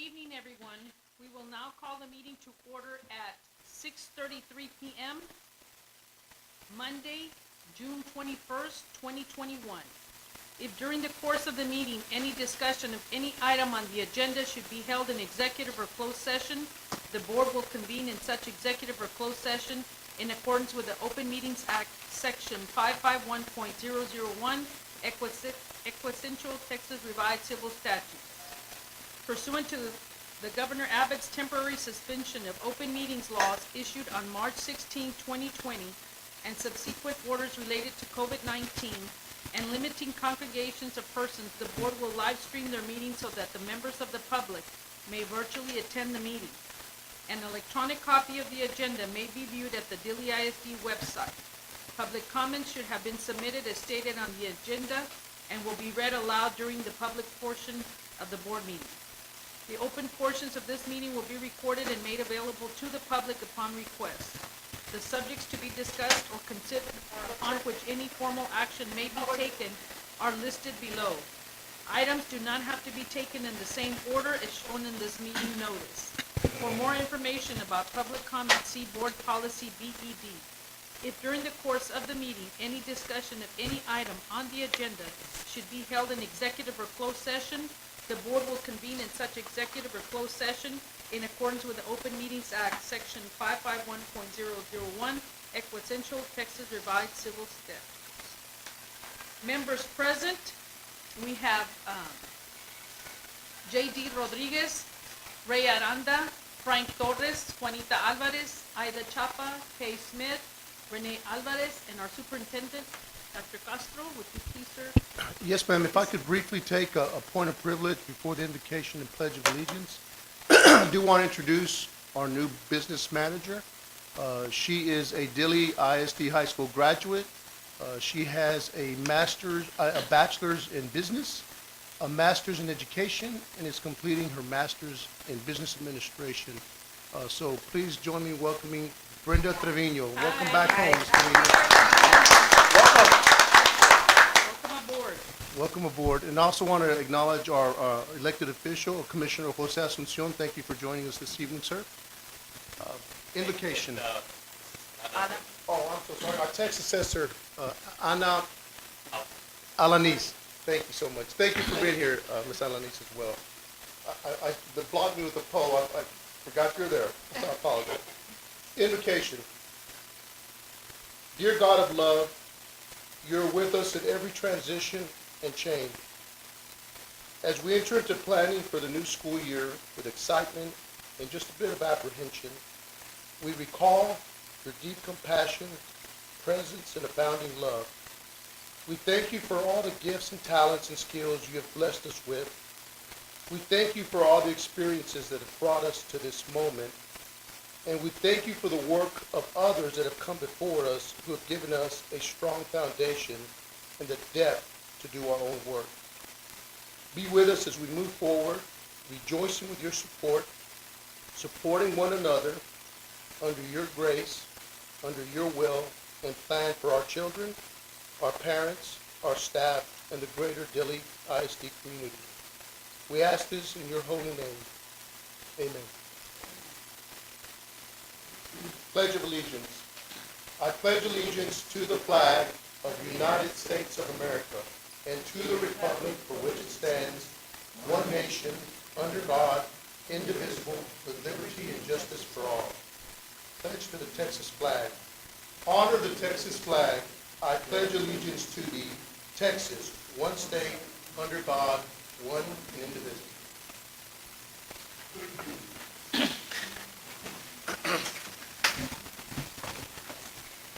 evening, everyone. We will now call the meeting to order at 6:33 p.m. Monday, June 21st, 2021. If during the course of the meeting, any discussion of any item on the agenda should be held in executive or closed session, the board will convene in such executive or closed session in accordance with the Open Meetings Act, Section 551.001, Equessential Texas Revised Civil Statutes. Pursuant to the Governor Abbott's temporary suspension of open meetings laws issued on March 16, 2020, and subsequent orders related to COVID-19, and limiting congregations of persons, the board will live stream their meeting so that the members of the public may virtually attend the meeting. An electronic copy of the agenda may be viewed at the Dilly ISD website. Public comments should have been submitted as stated on the agenda and will be read aloud during the public portion of the board meeting. The open portions of this meeting will be recorded and made available to the public upon request. The subjects to be discussed or considered on which any formal action may be taken are listed below. Items do not have to be taken in the same order as shown in this meeting notice. For more information about public comment, see Board Policy BED. If during the course of the meeting, any discussion of any item on the agenda should be held in executive or closed session, the board will convene in such executive or closed session in accordance with the Open Meetings Act, Section 551.001, Equessential Texas Revised Civil Statutes. Members present, we have J.D. Rodriguez, Ray Aranda, Frank Torres, Juanita Alvarez, Aida Chapa, Kay Smith, Renee Alvarez, and our superintendent, Dr. Castro. Would you please, sir? Yes, ma'am. If I could briefly take a point of privilege before the invocation and pledge of allegiance. I do want to introduce our new business manager. She is a Dilly ISD High School graduate. She has a bachelor's in business, a master's in education, and is completing her master's in business administration. So please join me in welcoming Brenda Trevino. Welcome back home, Ms. Trevino. Welcome aboard. Welcome aboard. And I also want to acknowledge our elected official, Commissioner Jose Asuncion. Thank you for joining us this evening, sir. Invocation. Ana. Oh, I'm so sorry. Our text assessor, Ana Alanis. Thank you so much. Thank you for being here, Ms. Alanis, as well. The blocked me with the poll. I forgot you're there, so I apologize. Invocation. Dear God of love, you're with us in every transition and change. As we enter into planning for the new school year with excitement and just a bit of apprehension, we recall your deep compassion, presence, and abounding love. We thank you for all the gifts and talents and skills you have blessed us with. We thank you for all the experiences that have brought us to this moment. And we thank you for the work of others that have come before us who have given us a strong foundation and the depth to do our own work. Be with us as we move forward, rejoicing with your support, supporting one another under your grace, under your will and plan for our children, our parents, our staff, and the greater Dilly ISD community. We ask this in your holy name. Amen. Pledge of Allegiance. I pledge allegiance to the flag of the United States of America and to the republic for which it stands, one nation, under God, indivisible, with liberty and justice for all. Pledge to the Texas flag. Honor the Texas flag. I pledge allegiance to thee, Texas, one state, under God, one and indivisible.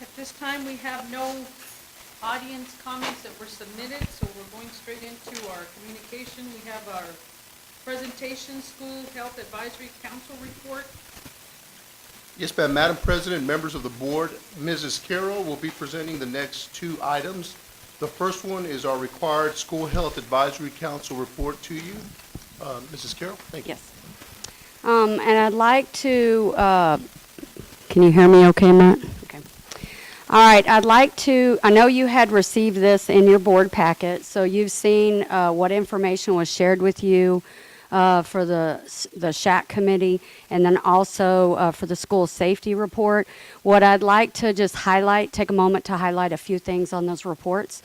At this time, we have no audience comments that were submitted, so we're going straight into our communication. We have our presentation, School Health Advisory Council report. Yes, ma'am. Madam President, members of the board, Mrs. Carroll will be presenting the next two items. The first one is our required School Health Advisory Council report to you. Mrs. Carroll, thank you. Yes. And I'd like to, can you hear me okay, Matt? Okay. All right, I'd like to, I know you had received this in your board packet, so you've seen what information was shared with you for the SHAC committee, and then also for the school safety report. What I'd like to just highlight, take a moment to highlight a few things on those reports.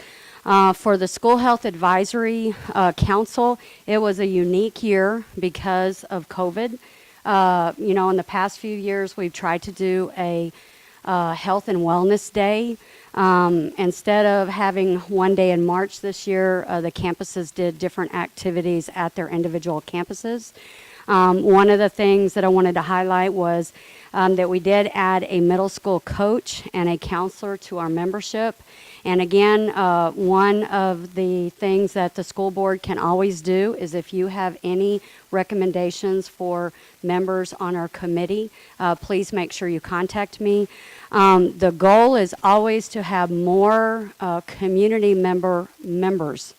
For the School Health Advisory Council, it was a unique year because of COVID. In the past few years, we've tried to do a health and wellness day. Instead of having one day in March this year, the campuses did different activities at their individual campuses. One of the things that I wanted to highlight was that we did add a middle school coach and a counselor to our membership. And again, one of the things that the school board can always do is if you have any recommendations for members on our committee, please make sure you contact me. The goal is always to have more community members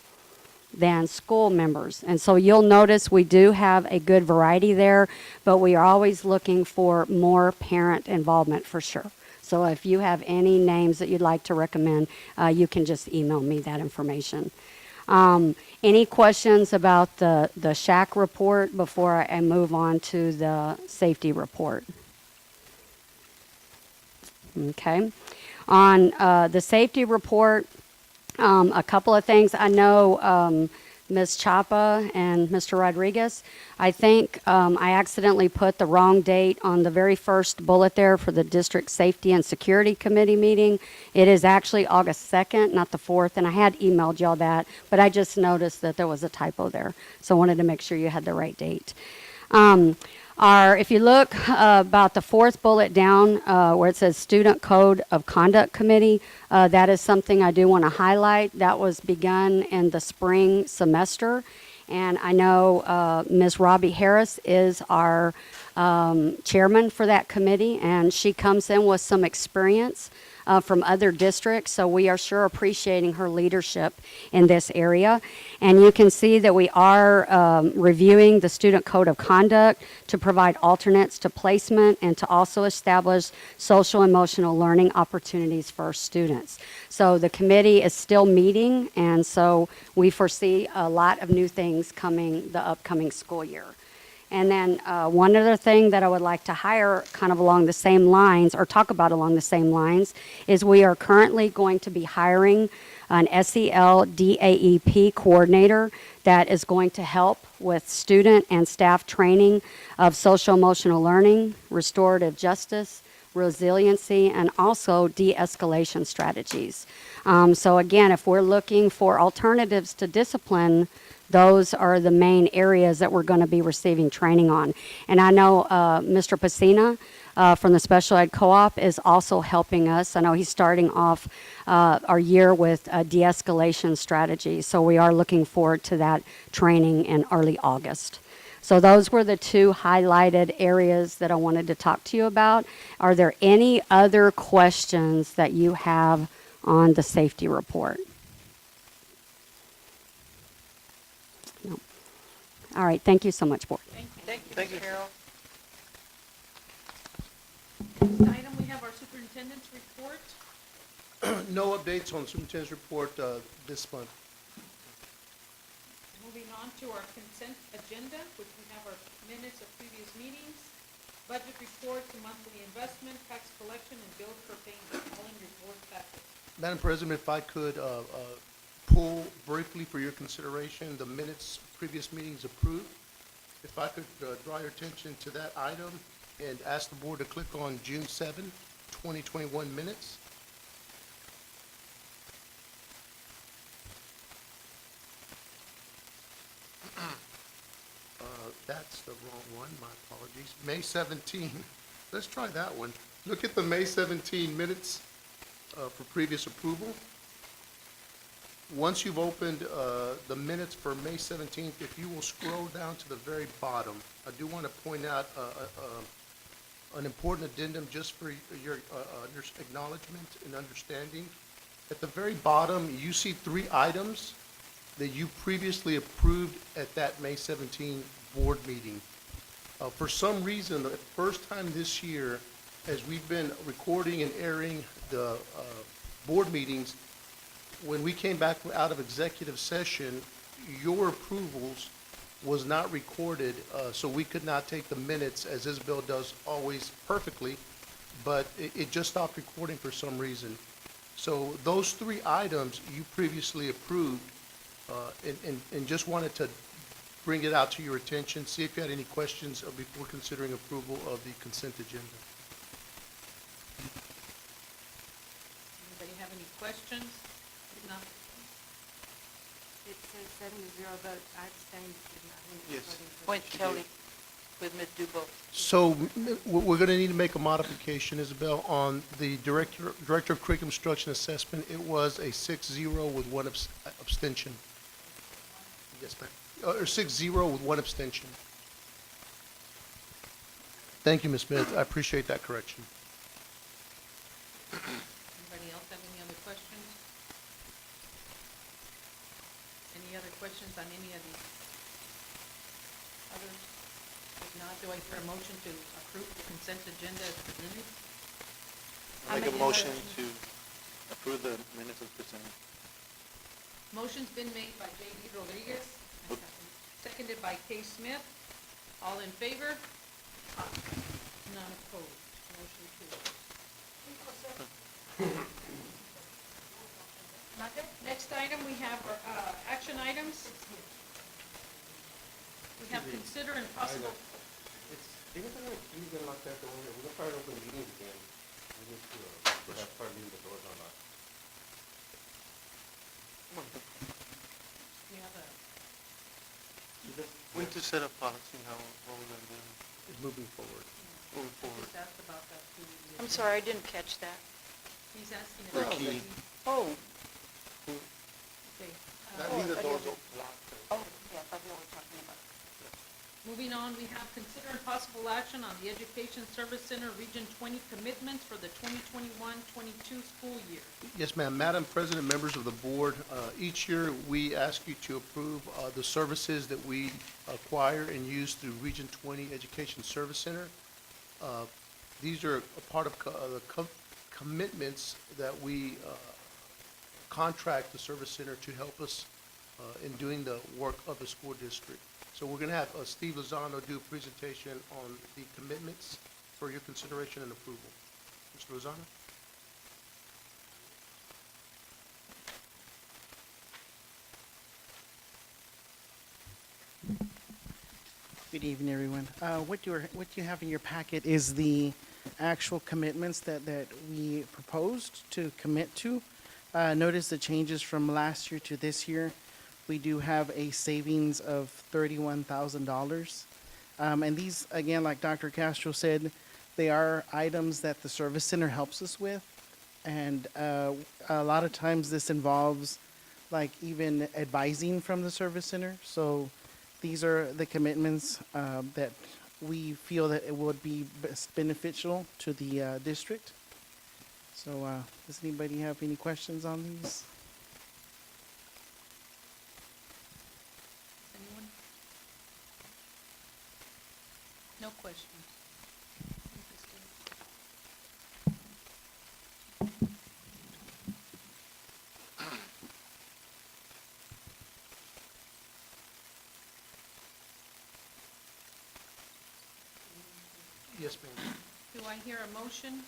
than school members. And so you'll notice we do have a good variety there, but we are always looking for more parent involvement for sure. So if you have any names that you'd like to recommend, you can just email me that information. Any questions about the SHAC report before I move on to the safety report? Okay. On the safety report, a couple of things. I know Ms. Chapa and Mr. Rodriguez, I think I accidentally put the wrong date on the very first bullet there for the District Safety and Security Committee meeting. It is actually August 2nd, not the 4th, and I had emailed y'all that, but I just noticed that there was a typo there, so I wanted to make sure you had the right date. If you look about the fourth bullet down where it says Student Code of Conduct Committee, that is something I do want to highlight. That was begun in the spring semester, and I know Ms. Robbie Harris is our chairman for that committee, and she comes in with some experience from other districts, so we are sure appreciating her leadership in this area. And you can see that we are reviewing the Student Code of Conduct to provide alternates to placement and to also establish social emotional learning opportunities for our students. So the committee is still meeting, and so we foresee a lot of new things coming the upcoming school year. And then one other thing that I would like to hire kind of along the same lines, or talk about along the same lines, is we are currently going to be hiring an SEL DAEP coordinator that is going to help with student and staff training of social emotional learning, restorative justice, resiliency, and also de-escalation strategies. So again, if we're looking for alternatives to discipline, those are the main areas that we're going to be receiving training on. And I know Mr. Pacina from the Special Ed Co-op is also helping us. I know he's starting off our year with de-escalation strategy, so we are looking forward to that training in early August. So those were the two highlighted areas that I wanted to talk to you about. Are there any other questions that you have on the safety report? No. All right, thank you so much, Board. Thank you, Carol. Next item, we have our superintendent's report. No updates on the superintendent's report this month. Moving on to our consent agenda, which we have our minutes of previous meetings, budget report, monthly investment, tax collection, and bills for payment. All in your board packet. Madam President, if I could pull briefly for your consideration the minutes of previous meetings approved. If I could draw your attention to that item and ask the board to click on June 7, 2021 minutes. That's the wrong one, my apologies. May 17, let's try that one. Look at the May 17 minutes for previous approval. Once you've opened the minutes for May 17th, if you will scroll down to the very bottom, I do want to point out an important addendum just for your acknowledgement and understanding. At the very bottom, you see 3 items that you previously approved at that May 17 board meeting. For some reason, the first time this year, as we've been recording and airing the board meetings, when we came back out of executive session, your approvals was not recorded, so we could not take the minutes, as Isabel does always perfectly, but it just stopped recording for some reason. So those three items you previously approved, and just wanted to bring it out to your attention, see if you had any questions before considering approval of the consent agenda. Anybody have any questions? If not, It says 7-0 vote. I abstained. Did not hear Yes. anybody. Point Kelly with Ms. Dubo. So we're going to need to make a modification, Isabel, on the Director of Curriculum Instruction Assessment. It was a 6-0 with one abstention. Yes, ma'am. Or 6-0 with one abstention. Thank you, Ms. Smith. I appreciate that correction. anybody else have any other questions? Any other questions on any of these others? If not, do I hear a motion to approve the consent agenda as presented? I make a motion to approve the minutes as presented. Motion's been made by J.D. Rodriguez, seconded by Kay Smith. All in favor? None opposed. Motion carries. Next item, we have action items. We have consider and possible, We're gonna start open meetings again. We need to, perhaps start leaving the doors unlocked. we have a, We need to set a policy, what we're gonna do Moving forward. moving I forward. just asked about that too. I'm sorry, I didn't catch that. He's asking For about. key. Oh, Okay. Not leave the doors locked. oh, yes, I know what we're talking about. Moving on, we have consider and possible action on the Education Service Center Region 20 commitments for the 2021-22 school year. Yes, ma'am. Madam President, members of the board, each year we ask you to approve the services that we acquire and use through Region 20 Education Service Center. These are a part of the commitments that we contract the service center to help us in doing the work of the school district. So we're going to have Steve Lozano do a presentation on the commitments for your consideration and approval. Mr. Lozano? Good evening, everyone. What you have in your packet is the actual commitments that we proposed to commit to. Notice the changes from last year to this year. We do have a savings of $31,000. And these, again, like Dr. Castro said, they are items that the service center helps us with. And a lot of times this involves like even advising from the service center. So these are the commitments that we feel that it would be beneficial to the district. So does anybody have any questions on these? Anyone? No questions. Yes, ma'am. Do I hear a motion?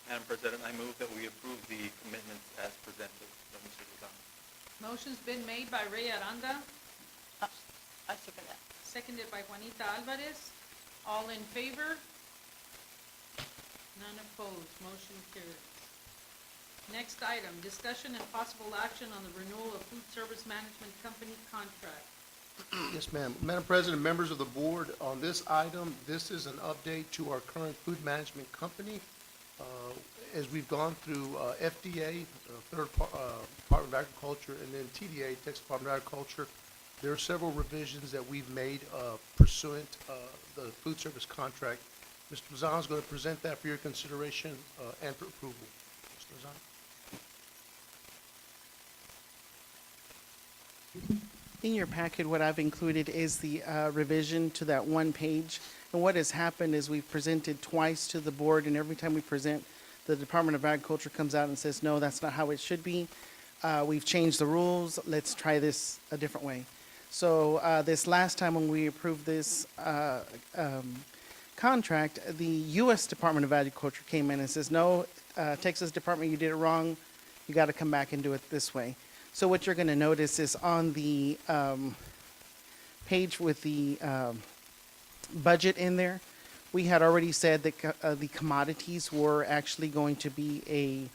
Madam President, I move that we approve the commitments as presented by Mr. Lozano. Motion's been made by Ray Aranda, I second that. seconded by Juanita Alvarez. All in favor? None opposed. Motion carries. Next item, discussion and possible action on the renewal of food service management company contract. Yes, ma'am. Madam President, members of the board, on this item, this is an update to our current food management company. As we've gone through FDA, Department of Agriculture, and then TDA, Texas Department of Agriculture, there are several revisions that we've made pursuant the food service contract. Mr. Lozano is going to present that for your consideration and for approval. Mr. Lozano? In your packet, what I've included is the revision to that one page. And what has happened is we've presented twice to the board, and every time we present, the Department of Agriculture comes out and says, no, that's not how it should be. We've changed the rules. Let's try this a different way. So this last time when we approved this contract, the U.S. Department of Agriculture came in and says, no, Texas Department, you did it wrong. You got to come back and do it this way. So what you're going to notice is on the page with the budget in there, we had already said that the commodities were actually going to be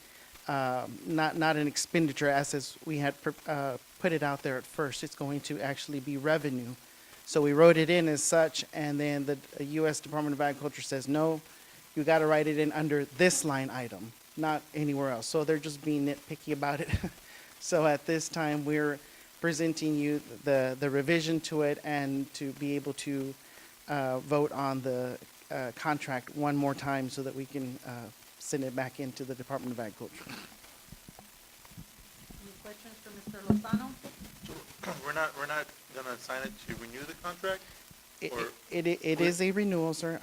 not an expenditure as we had put it out there at first. It's going to actually be revenue. So we wrote it in as such, and then the U.S. Department of Agriculture says, no, you got to write it in under this line item, not anywhere else. So they're just being nitpicky about it. So at this time, we're presenting you the revision to it and to be able to vote on the contract one more time so that we can send it back into the Department of Agriculture. Any questions for Mr. Lozano? We're not gonna sign it to renew the contract? Or- It is a renewal, sir.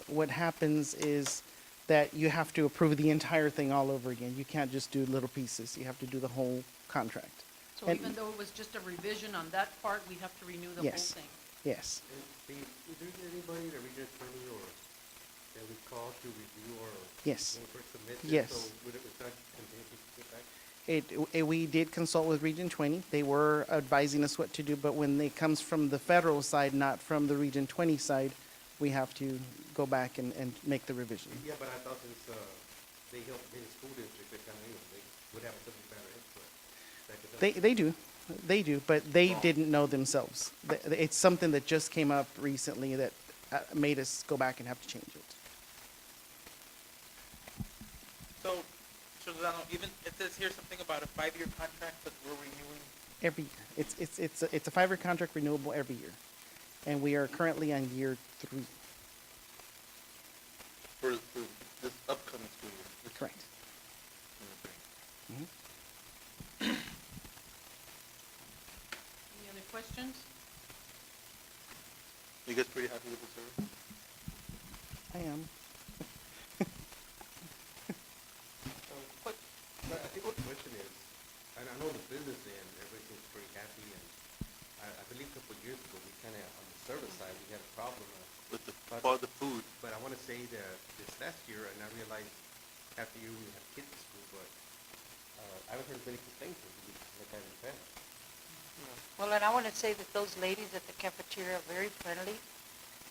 What happens is that you have to approve the entire thing all over again. You can't just do little pieces. You have to do the whole contract. So And- even though it was just a revision on that part, we have to renew the whole Yes. thing? Yes. And is there anybody that Region 20 or that we call to review or Yes. when we submit this? Yes. So would it not continue to get back? We did consult with Region 20. They were advising us what to do, but when it comes from the federal side, not from the Region 20 side, we have to go back and make the revision. Yeah, but I thought since they help many school districts, they kind of, they would have a little better input. That could help. They do, but they didn't know themselves. It's something that just came up recently that made us go back and have to change it. So, Mr. Lozano, even, it says here something about a 5-year contract, but we're renewing, Every year. It's a 5-year contract renewable every year. And we are currently on year 3. for this upcoming school year. Correct. Okay. Any other questions? You guys pretty happy with the service? I am. But I think what the question is, and I know the business end, everybody seems pretty happy, and I believe a couple of years ago, we kind of, on the service side, we had a problem. With the, But- about the food? But I want to say that this last year, and I realized after you, we have kids in school, but I haven't heard many complaints like that in the past. Well, and I want to say that those ladies at the cafeteria are very friendly.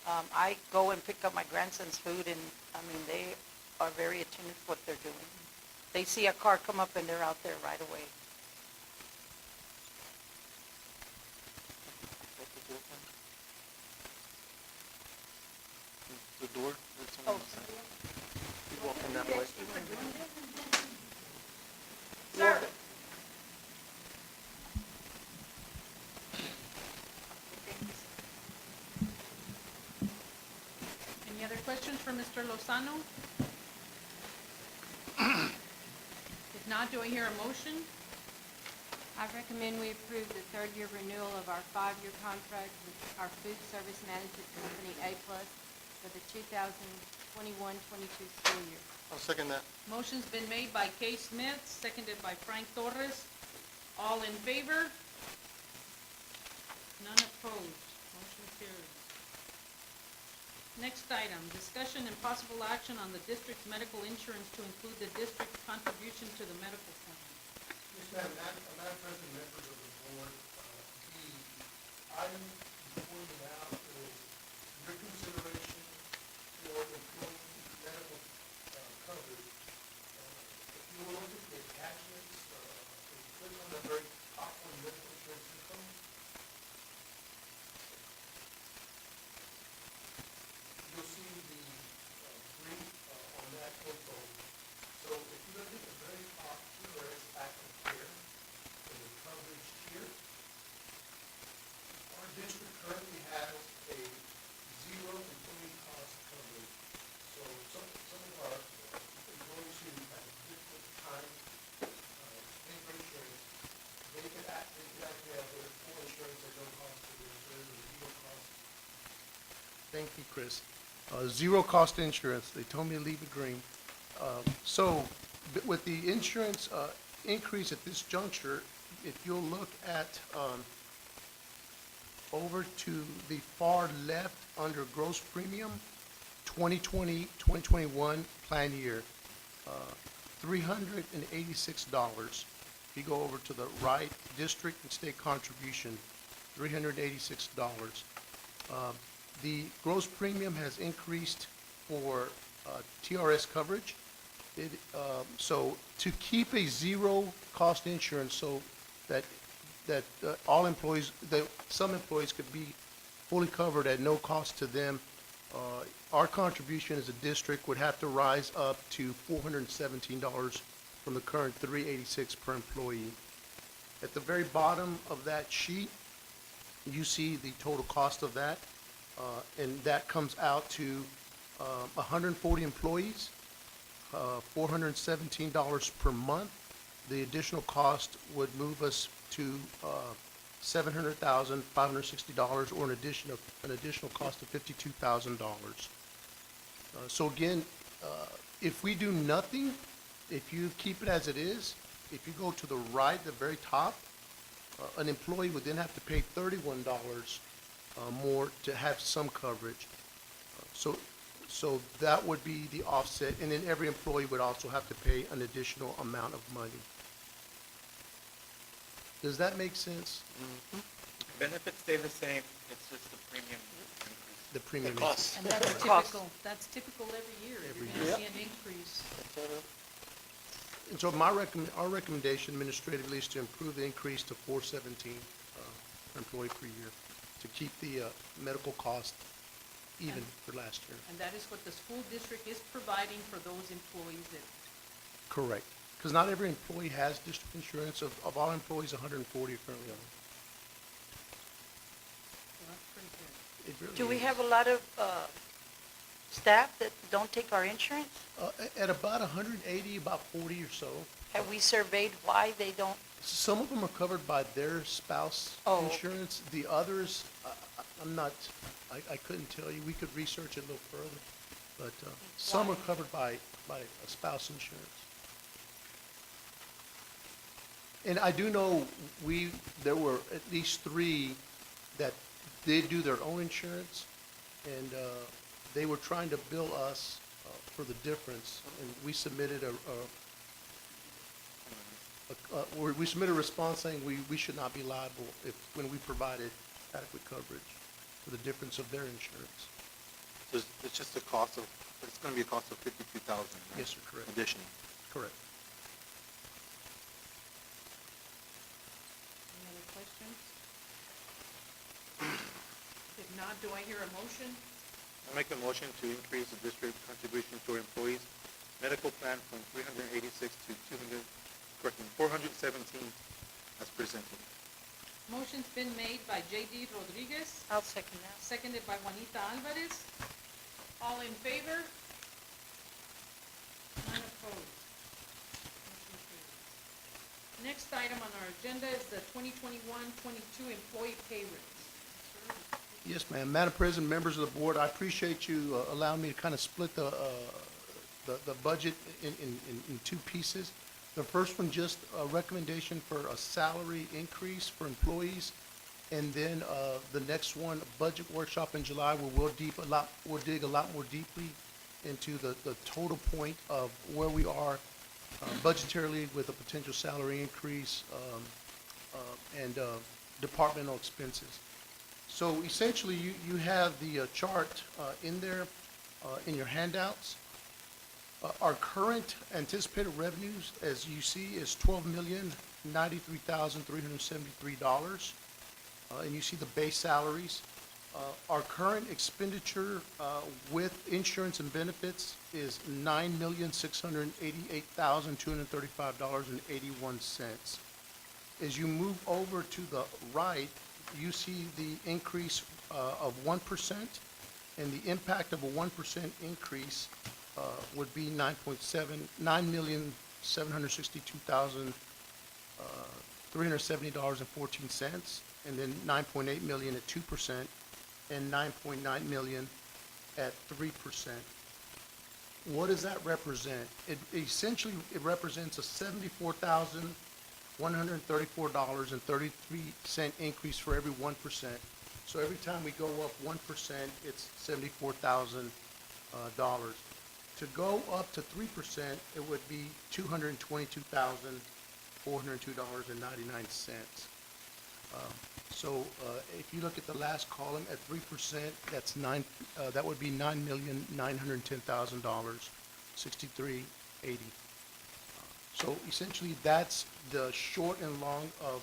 I go and pick up my grandson's food, and, I mean, they are very attentive to what they're doing. They see a car come up, and they're out there right away. The door? There's someone outside. He's walking that way. Sir. Any other questions for Mr. Lozano? If not, do I hear a motion? I recommend we approve the third-year renewal of our 5-year contract with our food service management company, A-Plus, for the 2021-22 school year. I'll second that. Motion's been made by Kay Smith, seconded by Frank Torres. All in favor? None opposed. Motion carries. Next item, discussion and possible action on the district's medical insurance to include the district's contribution to the medical fund. Yes, ma'am. Madam President, members of the board, the item before you now is your consideration for employee medical coverage. If you will look at the attachments, if you click on the very top one, medical insurance income, you'll see the brief on that info. So if you look at the very top here, where it's active care, and the coverage here, our district currently has a 0 employee cost coverage. So some of our employees who at different times pay for insurance, they could actually have their full insurance at no cost to them, so there's a 0 cost. Thank you, Chris. 0 cost insurance, they told me to leave it green. So with the insurance increase at this juncture, if you'll look at over to the far left under gross premium, 2020, 2021 plan year, $386. If you go over to the right, district and state contribution, $386. The gross premium has increased for TRS coverage. So to keep a zero cost insurance so that all employees, that some employees could be fully covered at no cost to them, our contribution as a district would have to rise up to $417 from the current $386 per employee. At the very bottom of that sheet, you see the total cost of that, and that comes out to 140 employees, $417 per month. The additional cost would move us to $700,560, or an additional cost of $52,000. So again, if we do nothing, if you keep it as it is, if you go to the right, the very top, an employee would then have to pay $31 more to have some coverage. So that would be the offset, and then every employee would also have to pay an additional amount of money. Does that make sense? Benefits stay the same, it's just the premium increase. The premium. cost. And that's Cost. that's typical every year. Every You're gonna see an increase. And so our recommendation administratively is to improve the increase to $417 per employee per year, to keep the medical cost even for last year. And that is what the school district is providing for those employees that, Correct. Because not every employee has district insurance. Of our employees, 140 are currently on. well, that's pretty good. It really Do we is. have a lot of staff that don't take our insurance? At about 180, about 40 or so. Have we surveyed why they don't? Some of them are covered by their spouse Oh. insurance. The others, I'm not, I couldn't tell you. We could research it a little further. But some are covered by a spouse insurance. And I do know there were at least 3 that did do their own insurance, and they were trying to bill us for the difference, and we submitted we submitted a response saying we should not be liable when we provided adequate coverage for the difference of their insurance. So it's just a cost of, it's gonna be a cost of $52,000. Yes, sir, correct. Additional. Correct. Any other questions? If not, do I hear a motion? I make a motion to increase the district contribution to our employees' medical plan from 386 to 417 as presented. Motion's been made by J.D. Rodriguez, I'll second that. seconded by Juanita Alvarez. All in favor? None opposed. Motion carries. Next item on our agenda is the 2021-22 employee pay raise. Yes, ma'am. Madam President, members of the board, I appreciate you allowing me to kind of split the budget in 2 pieces. The first one, just a recommendation for a salary increase for employees. And then the next one, a budget workshop in July, where we'll dig a lot more deeply into the total point of where we are budgetarily with a potential salary increase and departmental expenses. So essentially, you have the chart in there in your handouts. Our current anticipated revenues, as you see, is $12,093,373. And you see the base salaries. Our current expenditure with insurance and benefits is $9,688,235.81. As you move over to the right, you see the increase of 1%, and the impact of a 1% increase would be $9,762,370.14, and then $9.8 million at 2%, and $9.9 million at 3%. What does that represent? It represents a $74,134.33 increase for every 1%. So every time we go up 1%, it's $74,000. To go up to 3%, it would be $222,402.99. So if you look at the last column at 3%, that would be $9,910,000, 6380. So essentially, that's the short and long of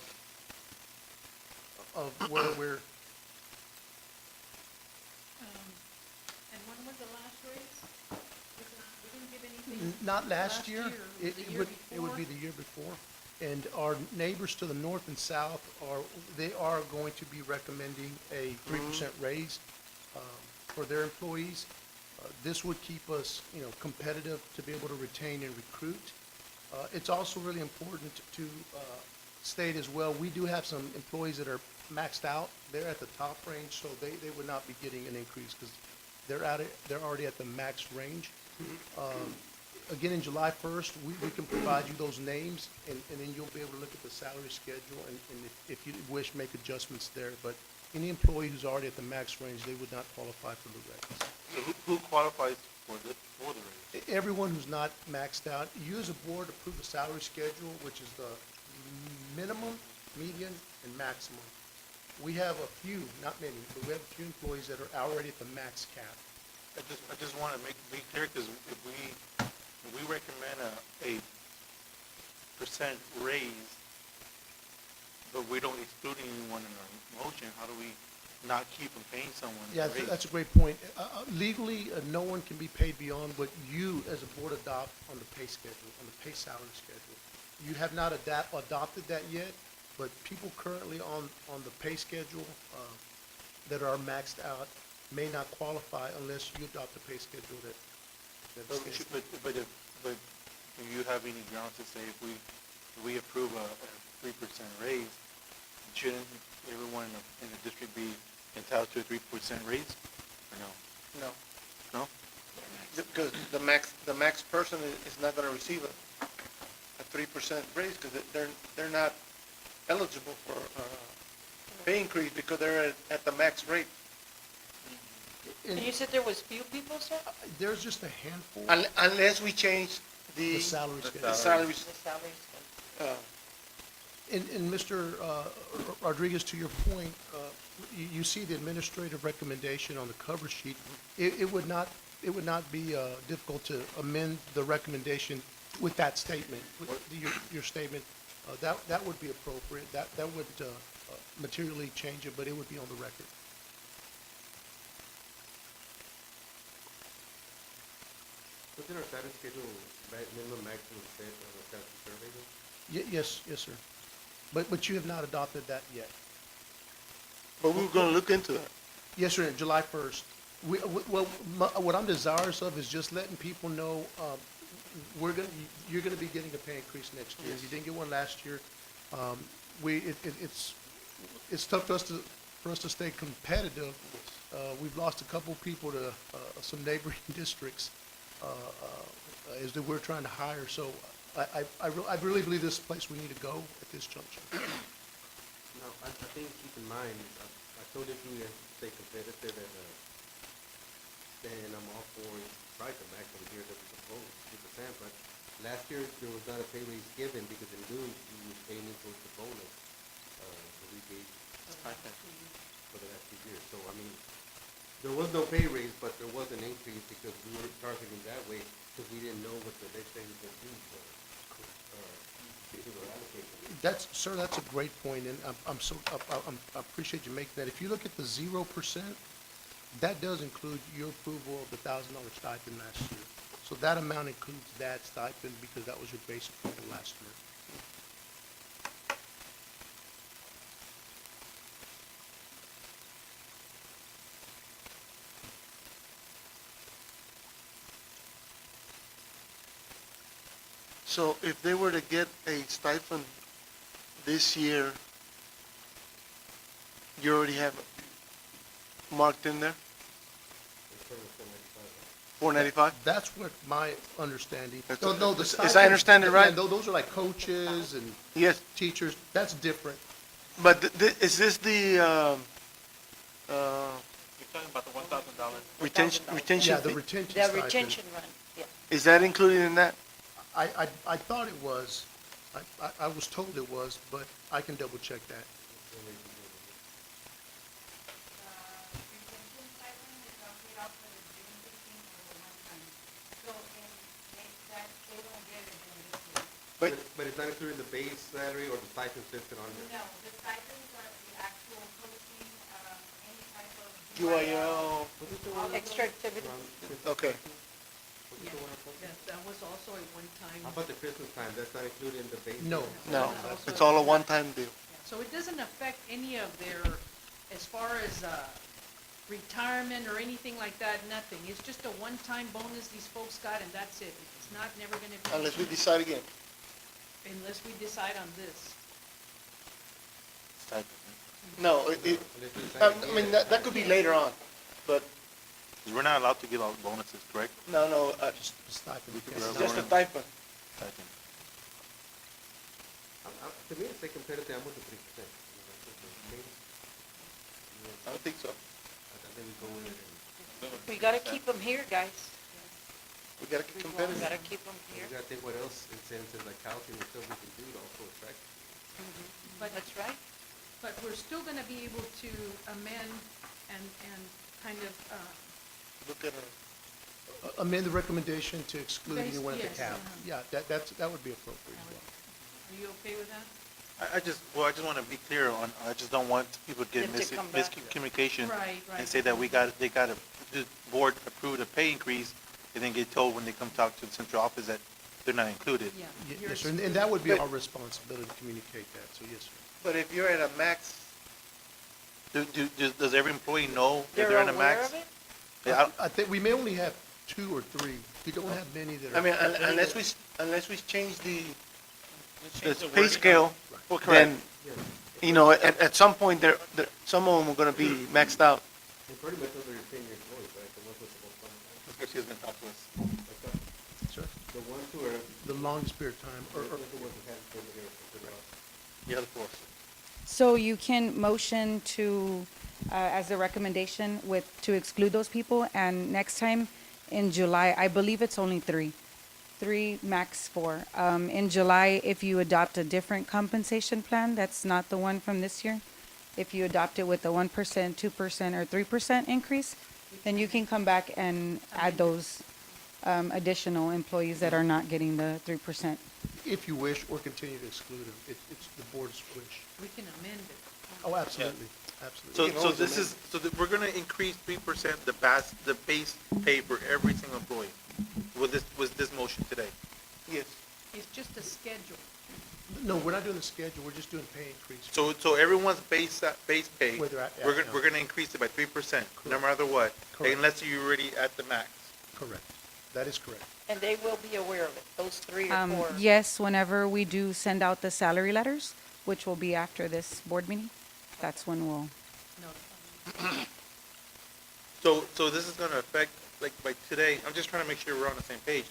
where we're. And when was the last raise? We didn't give anything. Not last year. The year It would be the year before. And our neighbors to the north and south they are going to be recommending a 3% raise for their employees. This would keep us, competitive to be able to retain and recruit. It's also really important to state as well, we do have some employees that are maxed out. They're at the top range, so they would not be getting an increase because they're already at the max range. Again, in July 1st, we can provide you those names, and then you'll be able to look at the salary schedule, and if you wish, make adjustments there. But any employee who's already at the max range, they would not qualify for the raise. So who qualifies for the raise? Everyone who's not maxed out, you as a board approve the salary schedule, which is the minimum, median, and maximum. We have a few, not many, but we have a few employees that are already at the max cap. I just want to be clear, because if we recommend a percent raise, but we don't exclude anyone in our motion, how do we not keep from paying someone a Yeah, raise? that's a great point. Legally, no one can be paid beyond what you as a board adopt on the pay schedule, on the pay salary schedule. You have not adopted that yet, but people currently on the pay schedule that are maxed out may not qualify unless you adopt the pay schedule that states. But if you have any grounds to say if we approve a 3% raise, shouldn't everyone in the district be entitled to a 3% raise, or no? No, No? because the max person is not gonna receive a 3% raise, because they're not eligible for pay increase because they're at the max rate. And you said there was few people, sir? There's just a handful. Unless we change The the salary schedule. The salaries. salary schedule. And Mr. Rodriguez, to your point, you see the administrative recommendation on the cover sheet. It would not be difficult to amend the recommendation with that statement, with your statement. That would be appropriate. That would materially change it, but it would be on the record. Wasn't our salary schedule minimum maximum set on the staff survey? Yes, sir. But you have not adopted that yet. But we were gonna look into that. Yes, sir, July 1st. What I'm desirous of is just letting people know, you're gonna be getting a pay increase next year. You didn't get one last year. It's tough for us to stay competitive. We've lost a couple people to some neighboring districts as that we're trying to hire. So I really believe this is the place we need to go at this juncture. No, I think keep in mind, I totally agree to stay competitive, and I'm all for try to maximum here that we propose 3%, but last year there was not a pay raise given because in June we was paying into the bonus, so we gave for the last 2 years. So I mean, there was no pay raise, but there was an increase because we were targeting that way because we didn't know what the legislature was going to do for allocation. That's a great point, and I appreciate you making that. If you look at the 0%, that does include your approval of the $1,000 stipend last year. So that amount includes that stipend because that was your base approval last year. So if they were to get a stipend this year, you already have it marked in there? 495? That's what my understanding. That's No, okay. the Is I stipend- understand it right? yeah, those are like coaches and Yes, teachers. That's different. but is this the You're talking about the $1,000. retention, retention Yeah, the fee. retention The stipend. retention run, yeah. Is that included in that? I thought it was. I was told it was, but I can double check that. But, But it's not included in the base salary or the stipend system on there? No, the stipends are the actual posting, any type of. UIL, Extra activity. okay. Yes, that was also a one-time, How about the Christmas time? That's not included in the base? No, No, it's all a one-time deal. so it doesn't affect any of their, as far as, retirement or anything like that, nothing. It's just a one-time bonus these folks got and that's it. It's not, never gonna be. Unless we decide again. Unless we decide on this. No, Unless we decide I again. mean, that could be later on, but, Because we're not allowed to give out bonuses, correct? no, just the stipend. just a stipend. To me, it's like competitive, I'm with the 3%. I don't think so. I think we go with it. We gotta keep them here, guys. We gotta get We competitive. gotta keep them You here. gotta think what else incentives like housing and stuff we can do to also attract. But, That's right. but we're still gonna be able to amend and kind of, Look at her. Amend the recommendation to exclude Base- anyone at the yes, cap. uh-huh. Yeah, that would be appropriate as well. are you okay with that? I just want to be clear on, I just don't want people to get Them to come back. miscommunication Right, right. and say that they got the board approved a pay increase, and then get told when they come talk to the central office that they're not included. Yeah. Yes, yours- sir, and that would be But- our responsibility to communicate that, so yes, sir. But if you're at a max, Does every employee know that They're they're on a aware max? of it? Yeah, I think we may only have 2 or 3. We don't have many that are. I mean, unless we change the pay scale, Well, then, you know, at some point, some of them are gonna be maxed out. And pretty much those are your senior employees, right? The ones with the most money. Because she's gonna talk to us. Sir, The ones who are, the longest period of time, those are the ones who haven't been here for the last. You have the floor. So you can motion to, as a recommendation to exclude those people, and next time in July, I believe it's only 3, max 4. In July, if you adopt a different compensation plan, that's not the one from this year, if you adopt it with a 1%, 2%, or 3% increase, then you can come back and add those additional employees that are not getting the 3%. if you wish, or continue to exclude them. It's the board's wish. We can amend it. Oh, absolutely, absolutely. We're gonna increase 3% the base pay for every single employee with this motion today. Yes. It's just a schedule. No, we're not doing the schedule, we're just doing pay increase. So everyone's base pay, Where they're at we're now. gonna increase it by 3%, no Correct. matter what, Correct. unless you're already at the max. Correct. That is correct. And they will be aware of it, those 3 or 4. Yes, whenever we do send out the salary letters, which will be after this board meeting, that's when we'll, No. So this is gonna affect, like, by today, I'm just trying to make sure we're on the same page.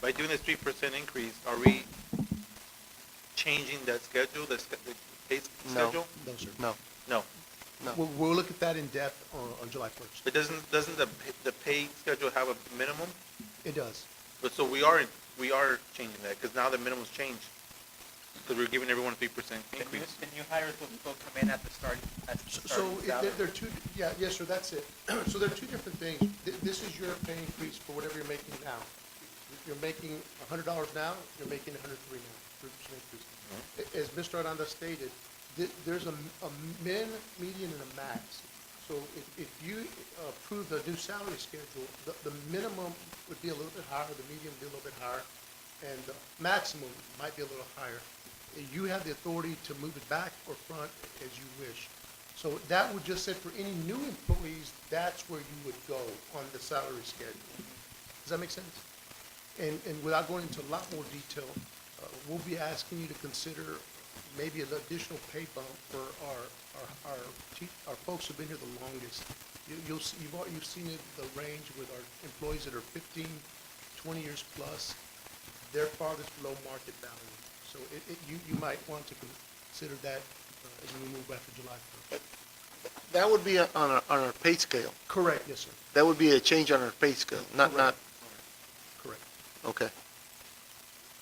By doing this 3% increase, are we changing that schedule, the pay No. schedule? No, sir. No. No. No. We'll look at that in depth on July 1st. But doesn't the pay schedule have a minimum? It does. But so we are changing that, because now the minimum's changed. Because we're giving everyone a 3% increase. Can you hire those folks come in at the start, So there are two, yes, sir, that's it. So there are 2 different things. This is your pay increase for whatever you're making now. If you're making $100 now, you're making $103 now, 3% increase. As Mr. Aranda stated, there's a min, median, and a max. So if you approve the new salary schedule, the minimum would be a little bit higher, the median would be a little bit higher, and the maximum might be a little higher. You have the authority to move it back or front as you wish. So that would just say for any new employees, that's where you would go on the salary schedule. Does that make sense? And without going into a lot more detail, we'll be asking you to consider maybe an additional pay bump for our folks who've been here the longest. You've seen it, the range with our employees that are 15, 20 years plus. They're farthest below market value. So you might want to consider that as we move after July 1st. That would be on our pay scale. Correct, yes, sir. That would be a change on our pay scale, not, Correct. okay.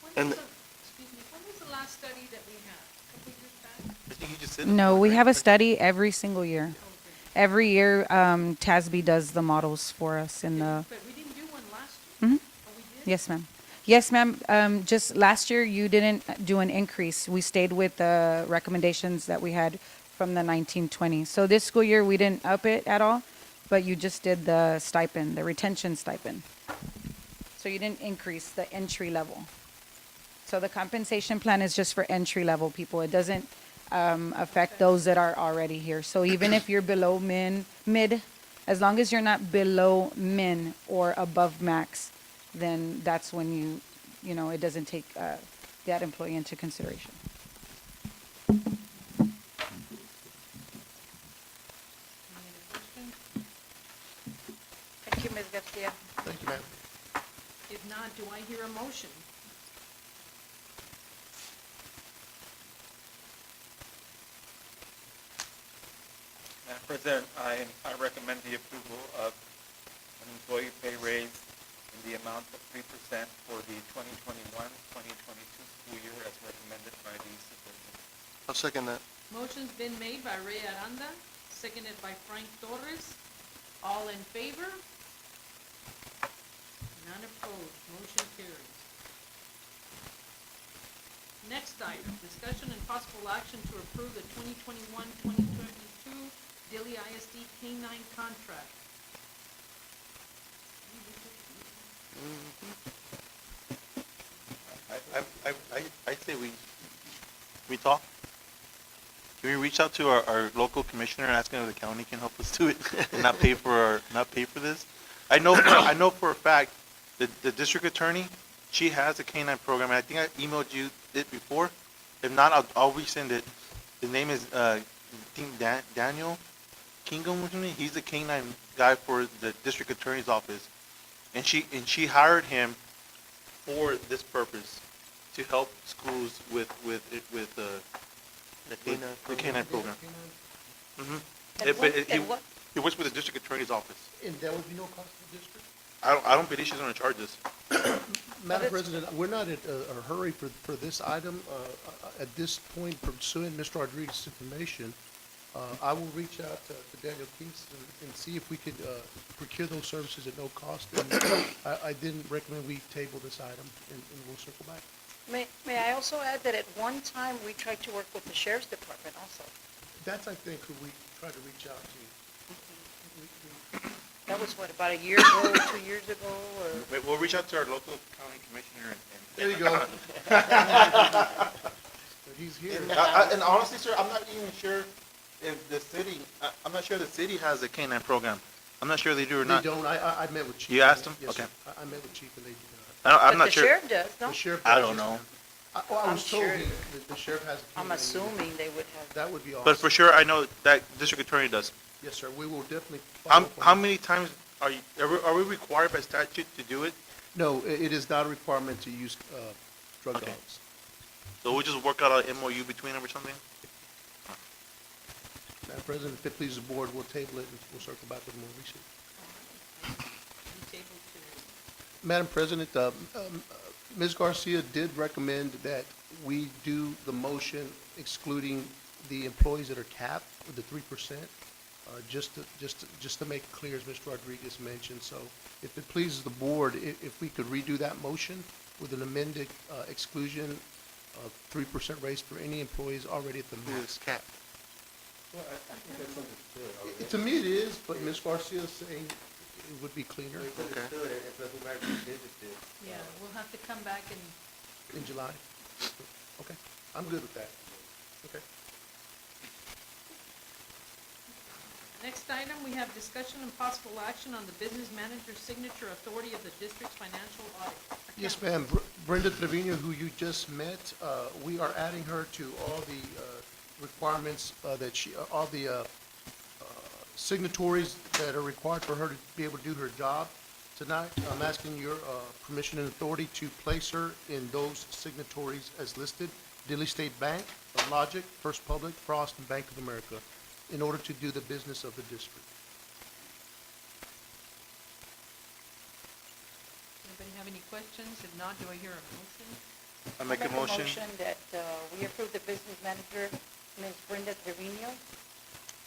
When And- was the, excuse me, when was the last study that we had? A couple years back? I think you just said. No, we have a study every single year. Every year, TASB does the models for us in the, But we didn't do one last year. Mhm. Oh, we did? yes, ma'am. Yes, ma'am. Just last year, you didn't do an increase. We stayed with the recommendations that we had from the 1920. So this school year, we didn't up it at all, but you just did the stipend, the retention stipend. So you didn't increase the entry level. So the compensation plan is just for entry level people. It doesn't affect those that are already here. So even if you're below mid, as long as you're not below min or above max, then that's when you know, it doesn't take that employee into consideration. Any other questions? Thank you, Ms. Garcia. Thank you, ma'am. If not, do I hear a motion? Madam President, I recommend the approval of an employee pay raise in the amount of 3% for the 2021-2022 school year as recommended by the superintendent. I'll second that. Motion's been made by Ray Aranda, seconded by Frank Torres. All in favor? None opposed, motion carries. Next item, discussion and possible action to approve the 2021-2022 Dilly ISD K-9 contract. I say we talk. Can we reach out to our local commissioner and ask him if the county can help us do it and not pay for this? I know for a fact that the district attorney, she has a K-9 program, and I think I emailed you it before. If not, I'll resend it. His name is I think Daniel Kingham or something. He's the K-9 guy for the district attorney's office, and she hired him for this purpose to help schools with the K-9 program. And what, He works with the district attorney's office. And there would be no cost to the district? I don't believe she's gonna charge us. Madam President, we're not in a hurry for this item. At this point, pursuing Mr. Rodriguez's information, I will reach out to Daniel Kingston and see if we could procure those services at no cost. And I didn't recommend we table this item, and we'll circle back. may I also add that at one time, we tried to work with the sheriff's department also. That's, I think, who we tried to reach out to. That was what, about a year ago, 2 years ago, or? We'll reach out to our local county commissioner and. There you go. He's here. And honestly, sir, I'm not even sure if the city, I'm not sure the city has a K-9 program. I'm not sure they do or They not. don't, I met with Chief. You asked them? Yes, sir. Okay. I met with Chief and they do not. I'm not sure. But the sheriff does, no? The sheriff. I does, don't yes, know. ma'am. I I'm was told sure- that the sheriff has. a I'm K-9 assuming they would have. That would be awesome. But for sure, I know that district attorney does. Yes, sir, we will definitely. follow up on How that. many times are we required by statute to do it? No, it is not a requirement to use drug Okay. dogs. So we'll just work out an MOU between them or something? Madam President, if it pleases the board, we'll table it and we'll circle back with more research. We table to, Madam President, Ms. Garcia did recommend that we do the motion excluding the employees that are capped with the 3%, just to make it clear, as Mr. Rodriguez mentioned. So if it pleases the board, if we could redo that motion with an amended exclusion of 3% raise for any employees already at the max cap. To me it is, but Ms. Garcia is saying it would be cleaner yeah, we'll have to come back and, in July. Okay, I'm good with that. Okay. next item, we have discussion and possible action on the business manager's signature authority of the district's financial audit. Yes, account. ma'am. Brenda Trevino, who you just met, we are adding her to all the requirements that all the signatories that are required for her to be able to do her job. Tonight, I'm asking your permission and authority to place her in those signatories as listed: Dilly State Bank, Logic, First Public, Frost, and Bank of America. in order to do the business of the district. Anybody have any questions? If not, do I hear a motion? I make a motion. that we approve the business manager, Ms. Brenda Trevino,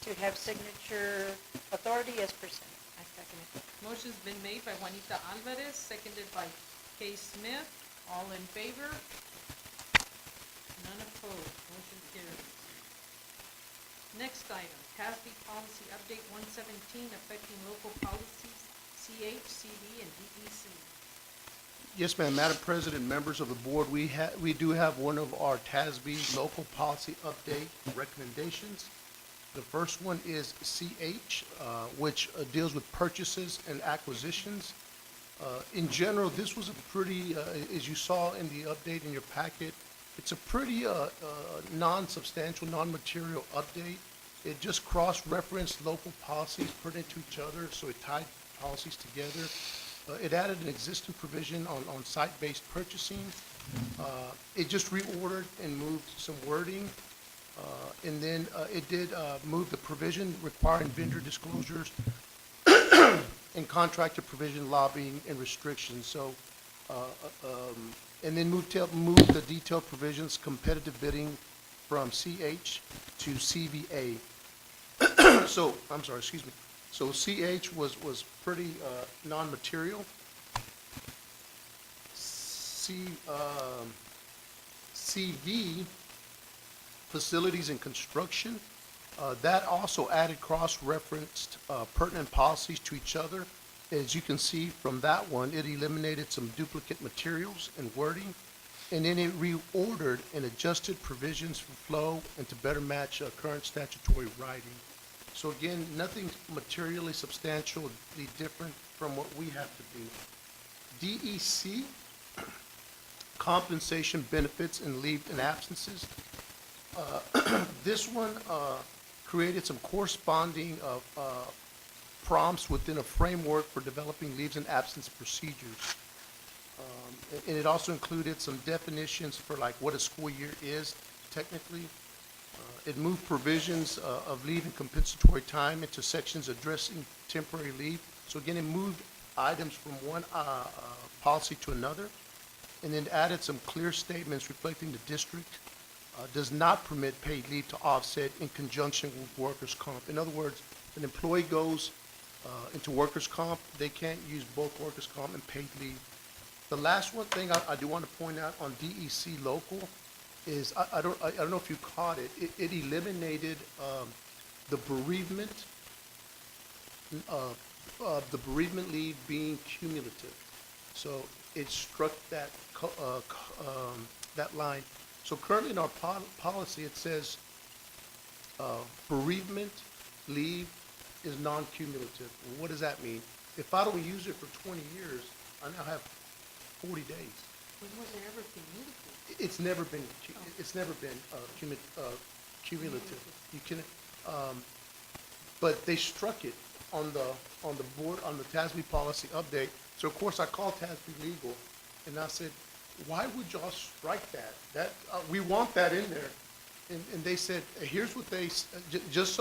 to have signature authority as presented. I second it. Motion's been made by Juanita Alvarez, seconded by Kay Smith. All in favor? None opposed. Motion carries. Next item, TASB policy update 117 affecting local policies, CH, CD, and DEC. Yes, ma'am. Madam President, members of the board, we do have one of our TASB local policy update recommendations. The first one is CH, which deals with purchases and acquisitions. In general, this was a pretty, as you saw in the update in your packet, it's a pretty non-substantial, non-material update. It just cross-referenced local policies put into each other, so it tied policies together. It added an existing provision on site-based purchasing. It just reordered and moved some wording. And then it did move the provision requiring vendor disclosures and contractor provision lobbying and restrictions. So, and then moved the detailed provisions, competitive bidding from CH to CVA. So, I'm sorry, excuse me. So CH was pretty non-material. CV, facilities and construction, that also added cross-referenced pertinent policies to each other. As you can see from that one, it eliminated some duplicate materials and wording, and then it reordered and adjusted provisions for flow and to better match current statutory writing. So again, nothing materially substantially different from what we have to do. DEC, compensation, benefits, and leave and absences. This one created some corresponding prompts within a framework for developing leaves and absence procedures. And it also included some definitions for like what a school year is technically. It moved provisions of leave and compensatory time into sections addressing temporary leave. So again, it moved items from one policy to another, and then added some clear statements reflecting the district does not permit paid leave to offset in conjunction with workers' comp. In other words, an employee goes into workers' comp, they can't use both workers' comp and paid leave. The last one thing I do want to point out on DEC local is, I don't know if you caught it, it eliminated the bereavement leave being cumulative. So it struck that that line. So currently in our policy, it says bereavement leave is non-cumulative. Well, what does that mean? If I don't use it for 20 years, I now have 40 days. When was there ever cumulative? It's never been cumulative. You can, but they struck it on the board, on the TASB policy update. So of course I called TASB legal and I said, why would y'all strike that? That we want that in there. And they said, here's what they, just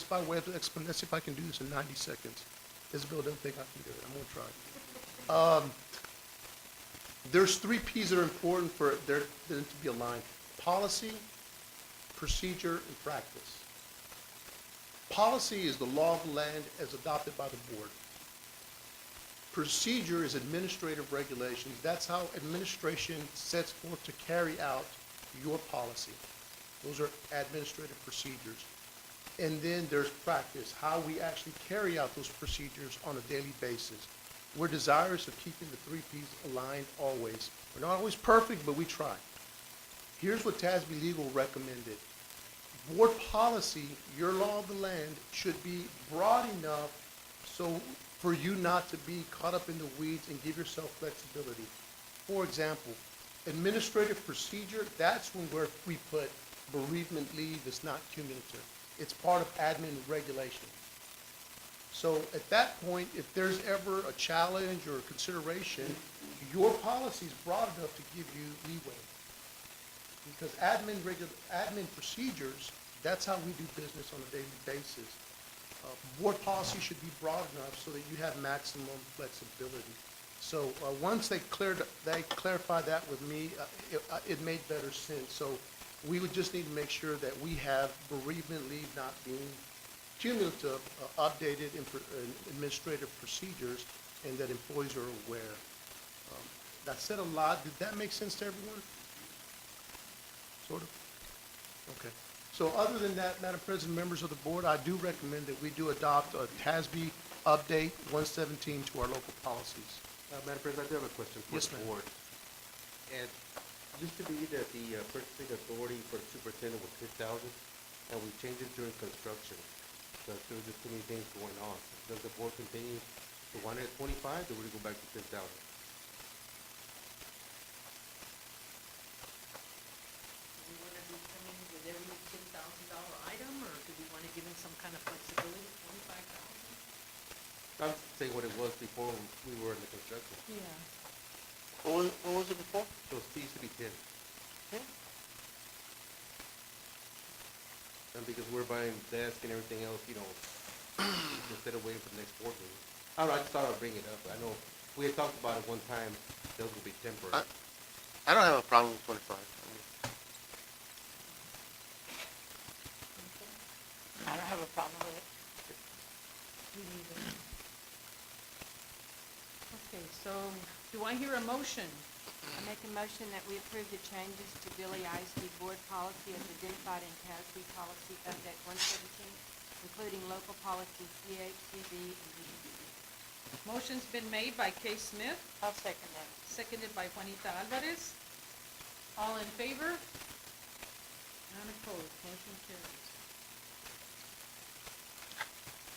by way of explanation, let's see if I can do this in 90 seconds. Isabel doesn't think I can do it. I'm gonna try. There's 3 P's that are important for them to be aligned: policy, procedure, and practice. Policy is the law of the land as adopted by the board. Procedure is administrative regulations. That's how administration sets forth to carry out your policy. Those are administrative procedures. And then there's practice, how we actually carry out those procedures on a daily basis. We're desirous of keeping the 3 Ps aligned always. We're not always perfect, but we try. Here's what TASB Legal recommended. Board policy, your law of the land, should be broad enough so for you not to be caught up in the weeds and give yourself flexibility. For example, administrative procedure, that's when we put bereavement leave is not cumulative. It's part of admin regulation. So at that point, if there's ever a challenge or a consideration, your policy is broad enough to give you leeway. Because admin procedures That's how we do business on a daily basis. Board policy should be broad enough so that you have maximum flexibility. So once they clarified that with me, it made better sense. So we would just need to make sure that we have bereavement leave not being cumulative, updated administrative procedures, and that employees are aware. That said a lot. Did that make sense to everyone? Sort of? Okay. So other than that, Madam President, members of the board, I do recommend that we do adopt a TASB update 117 to our local policies. Madam President, I do have a question for Yes, the ma'am. board. And it used to be that the purchasing authority for the superintendent was 10,000, and we changed it during construction. So there was just too many things going on. Does the board continue to want it at 25, or would it go back to 10,000? Do we want to be coming with every $10,000 item, or do we want to give them some kind of flexibility, 25,000? I'm just saying what it was before we were in the construction. Yeah. What was it before? So it used to be 10. And because we're buying desk and everything else, you know, instead of waiting for the next board meeting. I don't know, I just thought I'd bring it up. I know we had talked about it one time, those would be temporary. I don't have a problem with 25. I don't have a problem with it. Okay, so do I hear a motion? I make a motion that we approve the changes to Dilly ISD board policy as identified in TASB policy update 117, including local policy CHCD and DD. Motion's been made by Kay Smith, I'll second that. seconded by Juanita Alvarez. All in favor? None opposed, motion carries.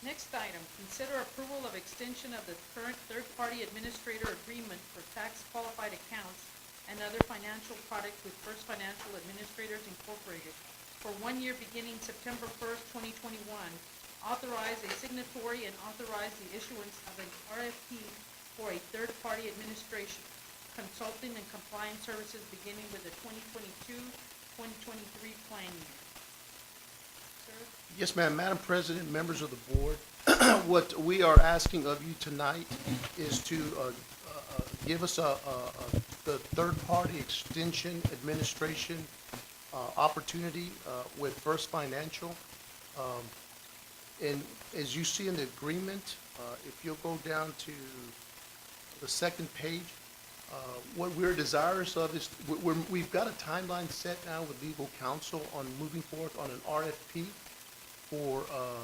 Next item, consider approval of extension of the current third-party administrator agreement for tax-qualified accounts and other financial products with First Financial Administrators Incorporated for 1 year beginning September 1st, 2021. Authorize a signatory and authorize the issuance of an RFP for a third-party administration, consulting and compliance services beginning with the 2022-2023 plan year. Sir? Yes, ma'am. Madam President, members of the board, what we are asking of you tonight is to give us the third-party extension administration opportunity with First Financial. And as you see in the agreement, if you'll go down to the second page, what we're desirous of is, we've got a timeline set now with legal counsel on moving forward on an RFP for a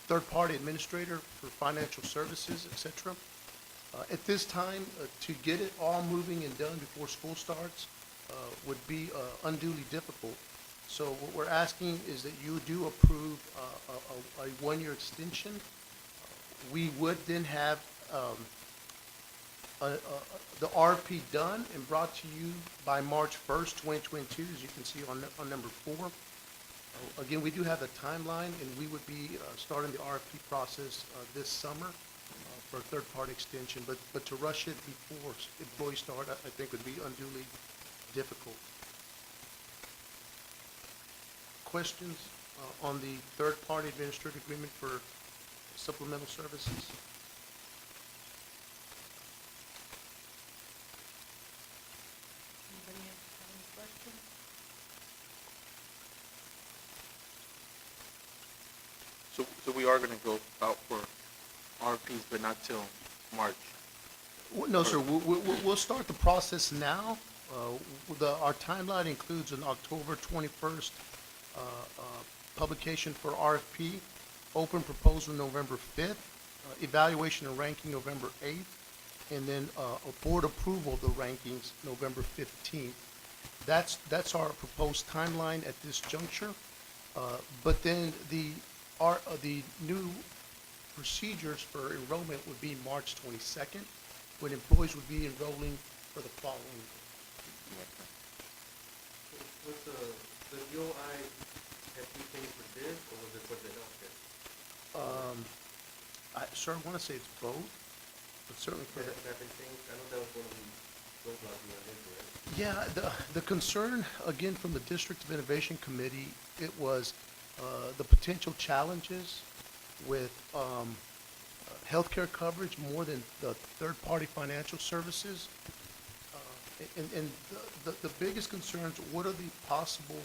third-party administrator for financial services, et cetera. At this time, to get it all moving and done before school starts would be unduly difficult. So what we're asking is that you do approve a 1 year extension. We would then have the RFP done and brought to you by March 1st, 2022, as you can see on number 4. Again, we do have the timeline, and we would be starting the RFP process this summer for a third-party extension. But to rush it before employees start, I think would be unduly difficult. Questions on the third-party administrative agreement for supplemental services? Anybody have any questions? So we are gonna go out for RFPs, but not till March. No, sir, we'll start the process now. Our timeline includes an October 21st publication for RFP, open proposal November 5th, evaluation and ranking November 8th, and then a board approval of the rankings November 15th. That's our proposed timeline at this juncture. But then the new procedures for enrollment would be March 22nd, when employees would be enrolling for the following. Was the UI have we changed for this, or was it for the healthcare? Sir, I want to say it's both, but certainly for That the, that been changed? I know that was one of the roadblocks we went into, right? Yeah, the concern, again, from the District of Innovation Committee, it was the potential challenges with healthcare coverage more than the third-party financial services. And the biggest concerns, what are the possible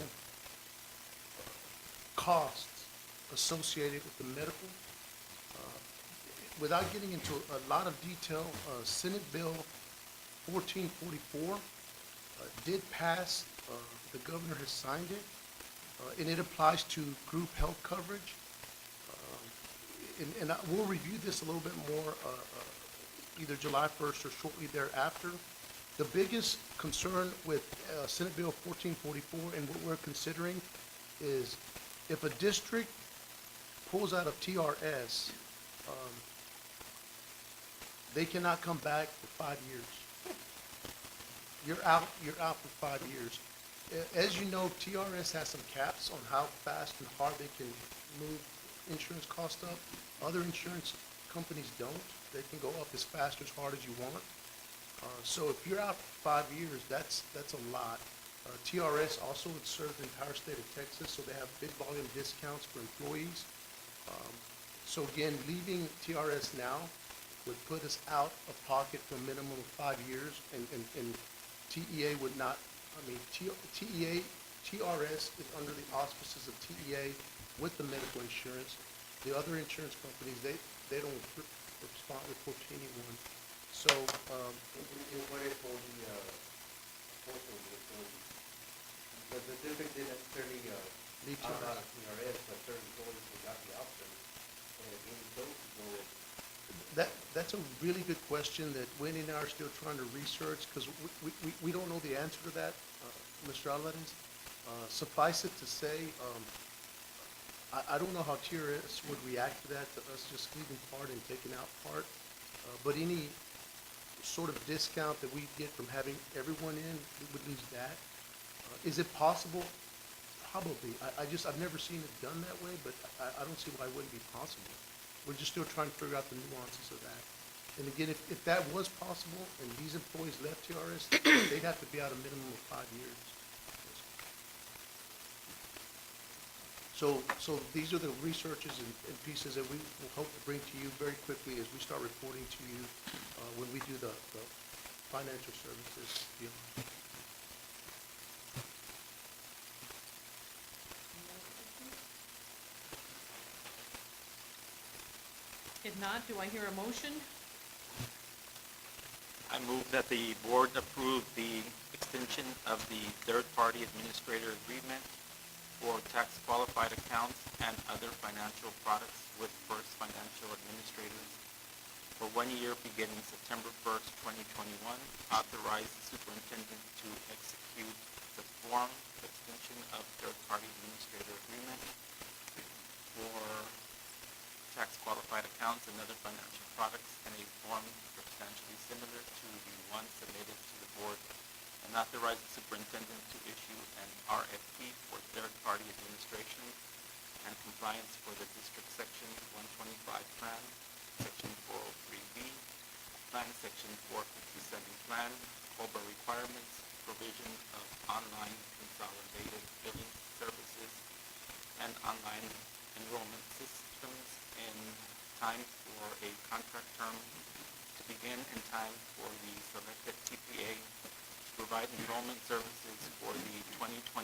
costs associated with the medical? Without getting into a lot of detail, Senate Bill 1444 did pass. The governor has signed it, and it applies to group health coverage. And we'll review this a little bit more either July 1st or shortly thereafter. The biggest concern with Senate Bill 1444 and what we're considering is if a district pulls out of TRS, they cannot come back for 5 years. You're out for 5 years. As you know, TRS has some caps on how fast and hard they can move insurance costs up. Other insurance companies don't. They can go up as fast or as hard as you want. So if you're out for 5 years, that's a lot. TRS also serves the entire state of Texas, so they have big volume discounts for employees. So again, leaving TRS now would put us out of pocket for a minimum of 5 years, and TEA would not, TRS is under the auspices of TEA with the medical insurance. The other insurance companies, they don't report to anyone. So, In what is for the portion of the employees? The district didn't necessarily leave opt out TRS. of TRS, but certain employees who got the option, and again, those who go with. That's a really good question that Wendy and I are still trying to research, because we don't know the answer to that, Mr. Alvarez. Suffice it to say, I don't know how TRS would react to that, to us just leaving part and taking out part. But any sort of discount that we get from having everyone in, we would lose that. Is it possible? Probably. I've never seen it done that way, but I don't see why it wouldn't be possible. We're just still trying to figure out the nuances of that. And again, if that was possible and these employees left TRS, they'd have to be out a minimum of 5 years. So these are the researches and pieces that we will hope to bring to you very quickly as we start reporting to you when we do the financial services deal. If not, do I hear a motion? I move that the board approve the extension of the third-party administrator agreement for tax-qualified accounts and other financial products with First Financial Administrators for 1 year beginning September 1st, 2021. Authorize the superintendent to execute the form extension of third-party administrator agreement for tax-qualified accounts and other financial products in a form substantially similar to the one submitted to the board, and authorize the superintendent to issue an RFP for third-party administration and compliance for the district section 125 plan, section 403B, plan section 457 plan, COBRA requirements, provision of online consolidated billing services and online enrollment systems in time for a contract term to begin in time for the selected TPA to provide enrollment services for the 2022-2023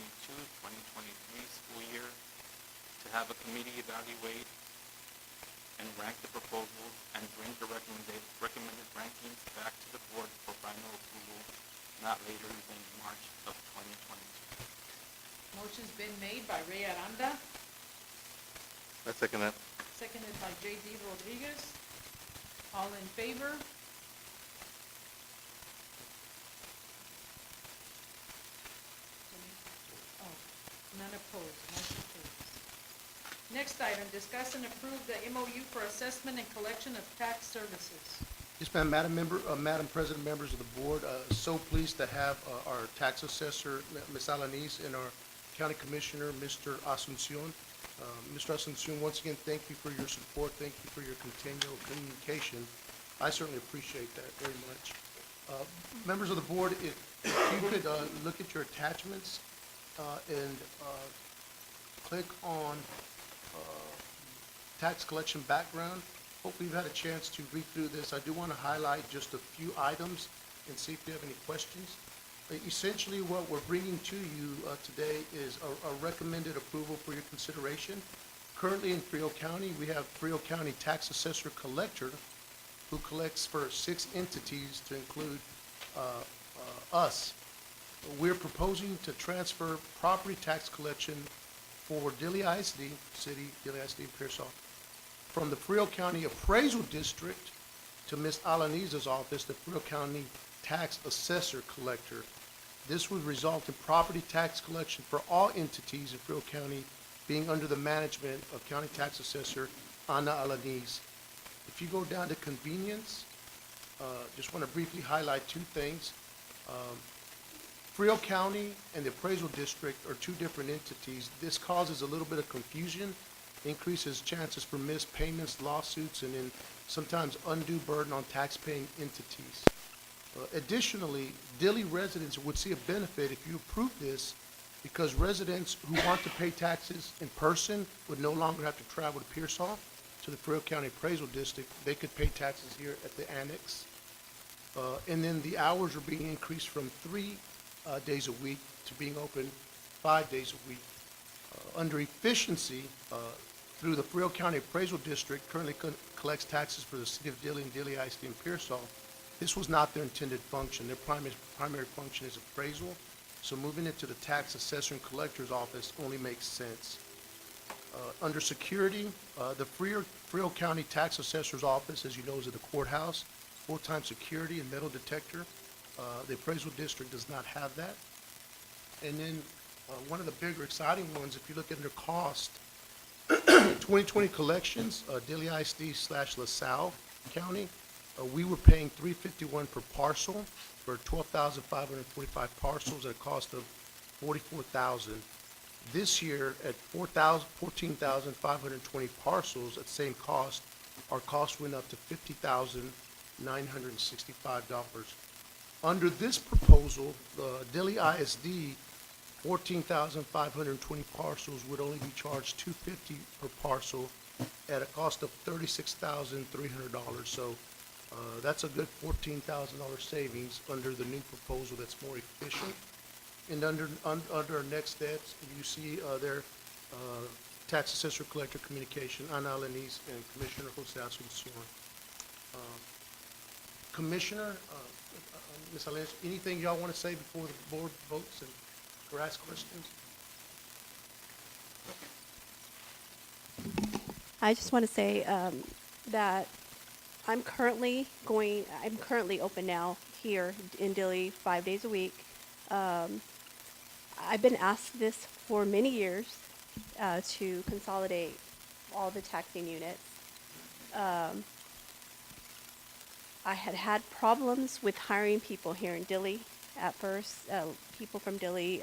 school year, to have a committee evaluate and rank the proposals and bring the recommended rankings back to the board for final approval not later than March of 2022. Motion's been made by Ray Aranda, I second that. seconded by J.D. Rodriguez. All in favor? Oh, none opposed, motion carries. Next item, discuss and approve the MOU for assessment and collection of tax services. Yes, ma'am. Madam President, members of the board, so pleased to have our tax assessor, Ms. Alanis, and our county commissioner, Mr. Asuncion. Mr. Asuncion, once again, thank you for your support. Thank you for your continual communication. I certainly appreciate that very much. Members of the board, if you could look at your attachments and click on tax collection background. Hopefully you've had a chance to read through this. I do want to highlight just a few items and see if you have any questions. Essentially, what we're bringing to you today is a recommended approval for your consideration. Currently in Frio County, we have Frio County Tax Assessor Collector, who collects for 6 entities to include us. We're proposing to transfer property tax collection for Dilly ISD, City, Dilly ISD, and Pearsall, from the Frio County Appraisal District to Ms. Alaniza's office, the Frio County Tax Assessor Collector. This would result in property tax collection for all entities in Frio County being under the management of County Tax Assessor Ana Alaniz. If you go down to convenience, just want to briefly highlight 2 things. Frio County and the Appraisal District are 2 different entities. This causes a little bit of confusion, increases chances for missed payments, lawsuits, and then sometimes undue burden on tax-paying entities. Additionally, Dilly residents would see a benefit if you approve this, because residents who want to pay taxes in person would no longer have to travel to Pearsall, to the Frio County Appraisal District. They could pay taxes here at the annex. And then the hours are being increased from 3 days a week to being open 5 days a week. Under efficiency, through the Frio County Appraisal District, currently collects taxes for the City of Dilly and Dilly ISD and Pearsall. This was not their intended function. Their primary function is appraisal, so moving it to the Tax Assessor and Collector's Office only makes sense. Under security, the Frio County Tax Assessor's Office, as you know, is at the courthouse, full-time security and metal detector. The Appraisal District does not have that. And then one of the bigger exciting ones, if you look under cost, 2020 collections, Dilly ISD / LaSalle County, we were paying $351 per parcel for 12,545 parcels at a cost of $44,000. This year, at 14,520 parcels at the same cost, our cost went up to $50,965. Under this proposal, the Dilly ISD, 14,520 parcels would only be charged $250 per parcel at a cost of $36,300. So that's a good $14,000 savings under the new proposal that's more efficient. And under our next steps, you see their Tax Assessor Collector Communication, Ana Alaniz and Commissioner Jose Asuncion. Commissioner, Ms. Alaniz, anything y'all want to say before the board votes or ask questions? I just want to say that I'm currently open now here in Dilly 5 days a week. I've been asked this for many years to consolidate all the taxing units. I had problems with hiring people here in Dilly at first. People from Dilly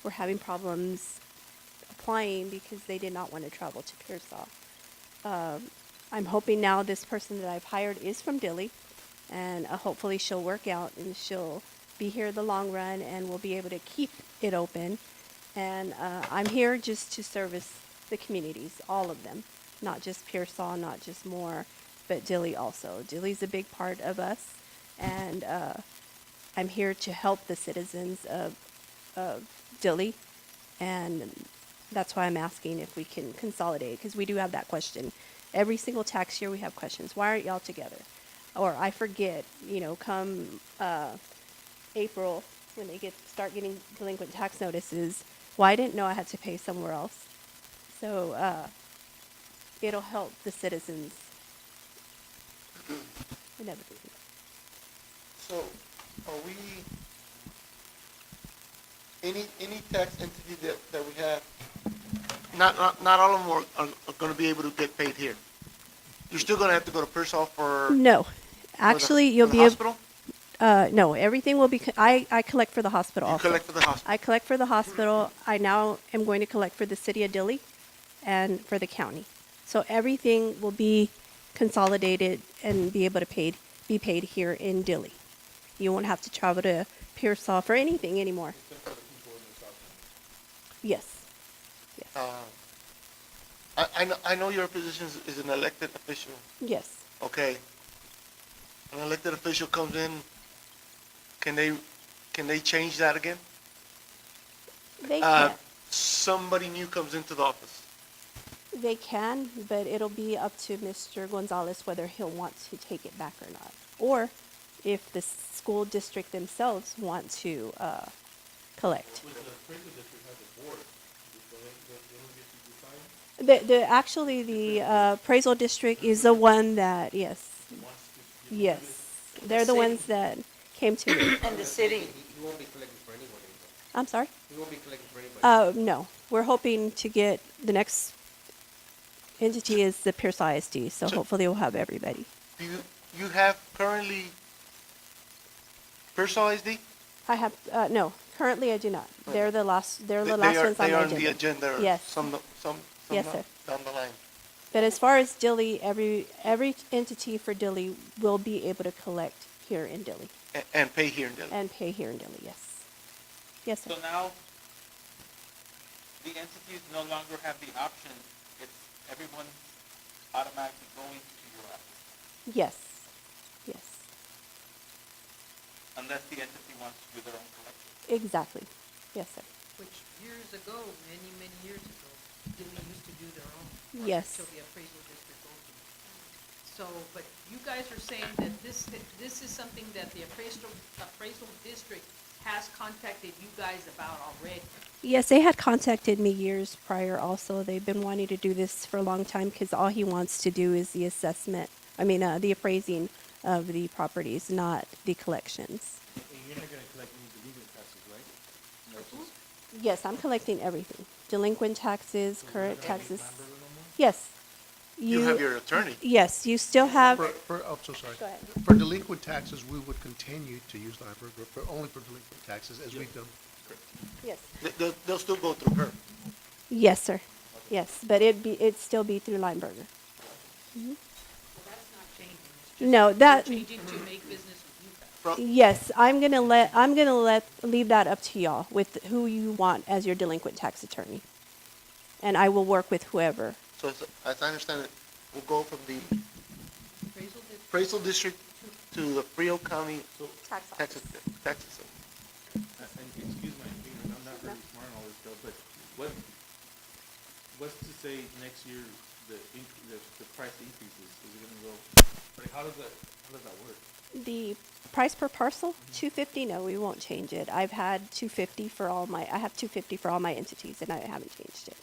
were having problems applying because they did not want to travel to Pearsall. I'm hoping now this person that I've hired is from Dilly, and hopefully she'll work out and she'll be here the long run and we'll be able to keep it open. And I'm here just to service the communities, all of them, not just Pearsall, not just Moore, but Dilly also. Dilly's a big part of us, and I'm here to help the citizens of Dilly, and that's why I'm asking if we can consolidate, because we do have that question. Every single tax year we have questions. Why aren't y'all together? Or I forget, come April, when they start getting delinquent tax notices, well, I didn't know I had to pay somewhere else. So it'll help the citizens and everything. So, are we, any tax entity that we have, not all of them are gonna be able to get paid here? You're still gonna have to go to Pearsall for? No, actually, you'll be hospital? No, everything will be, I collect for the hospital You also. collect for the hospital? I collect for the hospital. I now am going to collect for the city of Dilly and for the county. So everything will be consolidated and be able to be paid here in Dilly. You won't have to travel to Pearsall for anything anymore. Yes. Yes. I know your position is an elected official, Yes. okay? An elected official comes in, can they change that again? They can. Somebody new comes into the office. They can, but it'll be up to Mr. Gonzalez whether he'll want to take it back or not. Or if the school district themselves want to collect. Actually, the appraisal district is the one that, yes. Yes. They're the ones that came to me. And the city, He won't be collecting for anyone anymore. I'm sorry? He won't be collecting for anybody. No. We're hoping to get the next entity is the Pierce ISD, so hopefully we'll have everybody. Do you have currently personal ID? I have, no, currently I do not. They're the last, they're the They last are- ones on They the are agenda. on the agenda. Yes. Some Yes, sir. down the line. But as far as Dilly, every entity for Dilly will be able to collect here in Dilly And pay here in Delhi. and pay here in Dilly, yes. Yes, sir. So now, the entities no longer have the option, it's everyone's automatically going to your office, Yes, yes, unless the entity wants to do their own collection. exactly. Yes, sir. Which years ago, many years ago, Dilly used to do their own. Yes. Until the appraisal district opened. So, but you guys are saying that this is something that the appraisal district has contacted you guys about already. Yes, they had contacted me years prior also. They've been wanting to do this for a long time because all he wants to do is the assessment, the appraising of the properties, not the collections. And you're not gonna collect any delinquent taxes, right? No, just- Yes, I'm collecting everything. Delinquent taxes, current taxes. Yes. You have your attorney. Yes, you still have, I'm so sorry. go ahead. For delinquent taxes, we would continue to use Library, but only for delinquent taxes, as we've done. Yes. They'll still go through her. Yes, sir. Yes, but it'd still be through Lineberger. So that's not changing. It's just No, that, changing to make business with you guys. yes, I'm gonna leave that up to y'all with who you want as your delinquent tax attorney. And I will work with whoever. So as I understand it, we'll go from the Appraisal district. appraisal district to the Frio County Tax taxes. And excuse my ignorance, I'm not very smart on all this stuff, but what's to say next year, the price increases, is it gonna go, like, how does that work? The price per parcel, $250. No, we won't change it. I have $250 for all my entities, and I haven't changed it.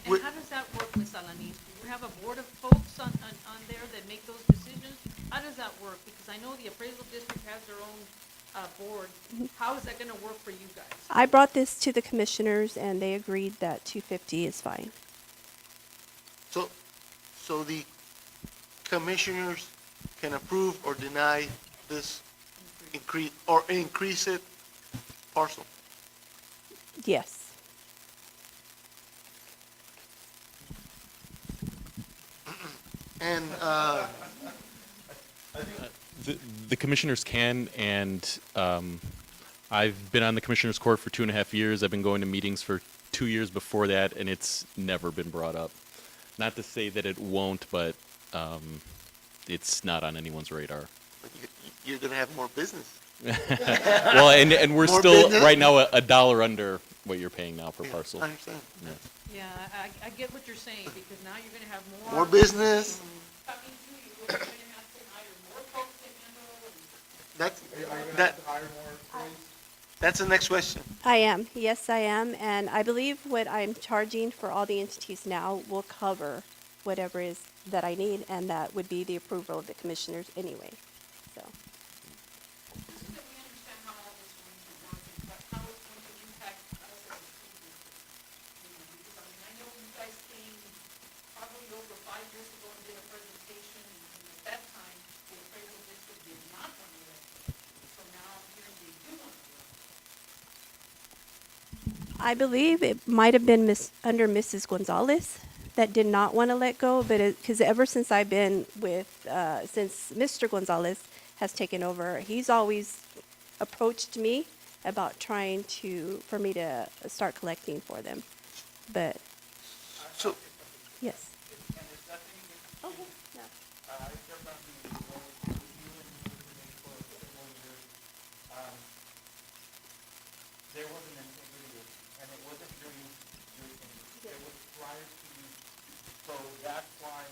And how does that work, Ms. Alanis? Do you have a board of folks on there that make those decisions? How does that work? Because I know the appraisal district has their own board. How is that gonna work for you guys? I brought this to the commissioners, and they agreed that $250 is fine. So the commissioners can approve or deny this increase it parcel. Yes. And, The commissioners can, and I've been on the commissioners court for 2.5 years. I've been going to meetings for 2 years before that, and it's never been brought up. Not to say that it won't, but it's not on anyone's radar. you're gonna have more business. Well, and we're More still business? right now a dollar under what you're paying now per parcel. I understand. Yeah, I get what you're saying, because now you're gonna have more. More business. Coming to you, where you're gonna have to hire more folks to handle and That's the next question. I am. Yes, I am. And I believe what I'm charging for all the entities now will cover whatever is that I need, and that would be the approval of the commissioners anyway. So, just so that we understand how all this is going to work and how it's going to impact us as a school district. Because I know you guys came probably over 5 years ago and did a presentation, and at that time, the appraisal district did not want to let it. So now I'm hearing they do want to let it. I believe it might have been under Mrs. Gonzalez that did not want to let go, but because ever since I've been with, since Mr. Gonzalez has taken over, he's always approached me about trying for me to start collecting for them. But, So, yes. And there's nothing against Okay, you. no. I served on the board with you and you were the for several years. Um, There was an integrity issue, and it wasn't during your tenure. It was prior to you. So that's why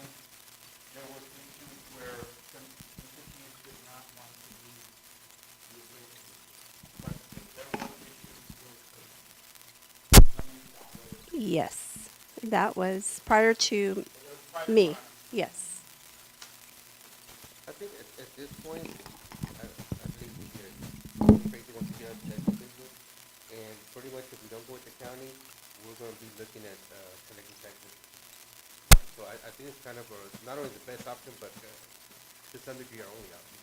there was issues where some recipients did not want to be the appraisal. But if there were issues with money that was, Yes, that was prior to it was prior me. time. Yes. I think at this point, I believe we get, Tracy wants to get us that business, and pretty much if we don't go with the county, we're gonna be looking at, collecting taxes. So I think it's kind of not only the best option, but, to some degree our only option.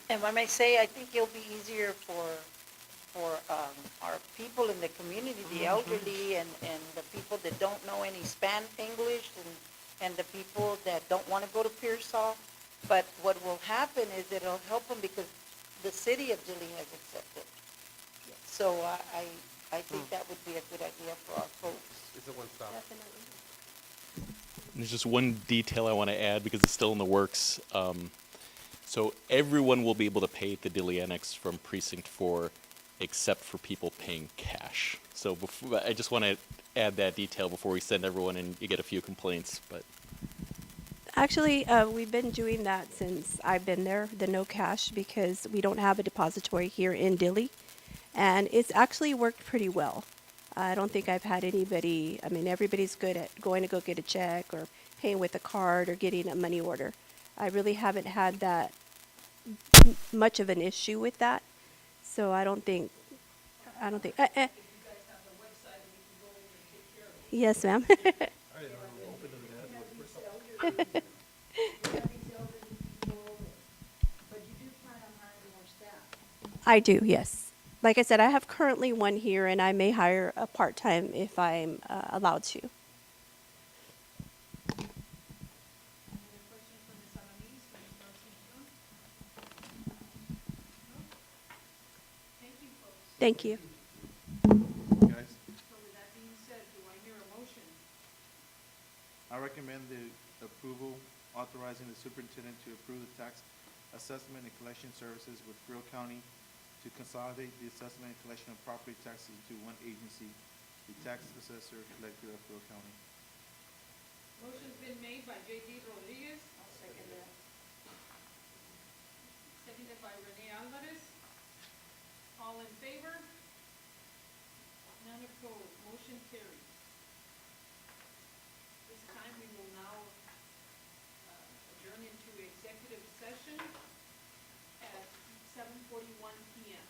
And when I say, I think it'll be easier for our people in the community, the elderly and the people that don't know any English and the people that don't want to go to Pearsall. But what will happen is it'll help them because the city of Dilly has accepted. So I think that would be a good idea for our folks. It's a one-stop. There's just one detail I want to add because it's still in the works. So everyone will be able to pay at the Dilly Annex from Precinct 4 except for people paying cash. So I just want to add that detail before we send everyone and you get a few complaints. But Actually, we've been doing that since I've been there, the no cash, because we don't have a depository here in Dilly. And it's actually worked pretty well. I don't think I've had anybody, I mean, everybody's good at going to go get a check or paying with a card or getting a money order. I really haven't had that much of an issue with that. So I don't think, yes, ma'am. I do, yes. Like I said, I have currently one here, and I may hire a part-time if I'm allowed to. Thank you. Guys, So with that being said, do I hear a motion? I recommend the approval authorizing the superintendent to approve the tax assessment and collection services with Frill County to consolidate the assessment and collection of property taxes into one agency, the tax assessor collector of Frill County. Motion's been made by J.D. Rodriguez. I'll second that. Seconded by Rene Alvarez. All in favor? None opposed. Motion carries. This time we will now adjourn into executive session at 7:41 PM.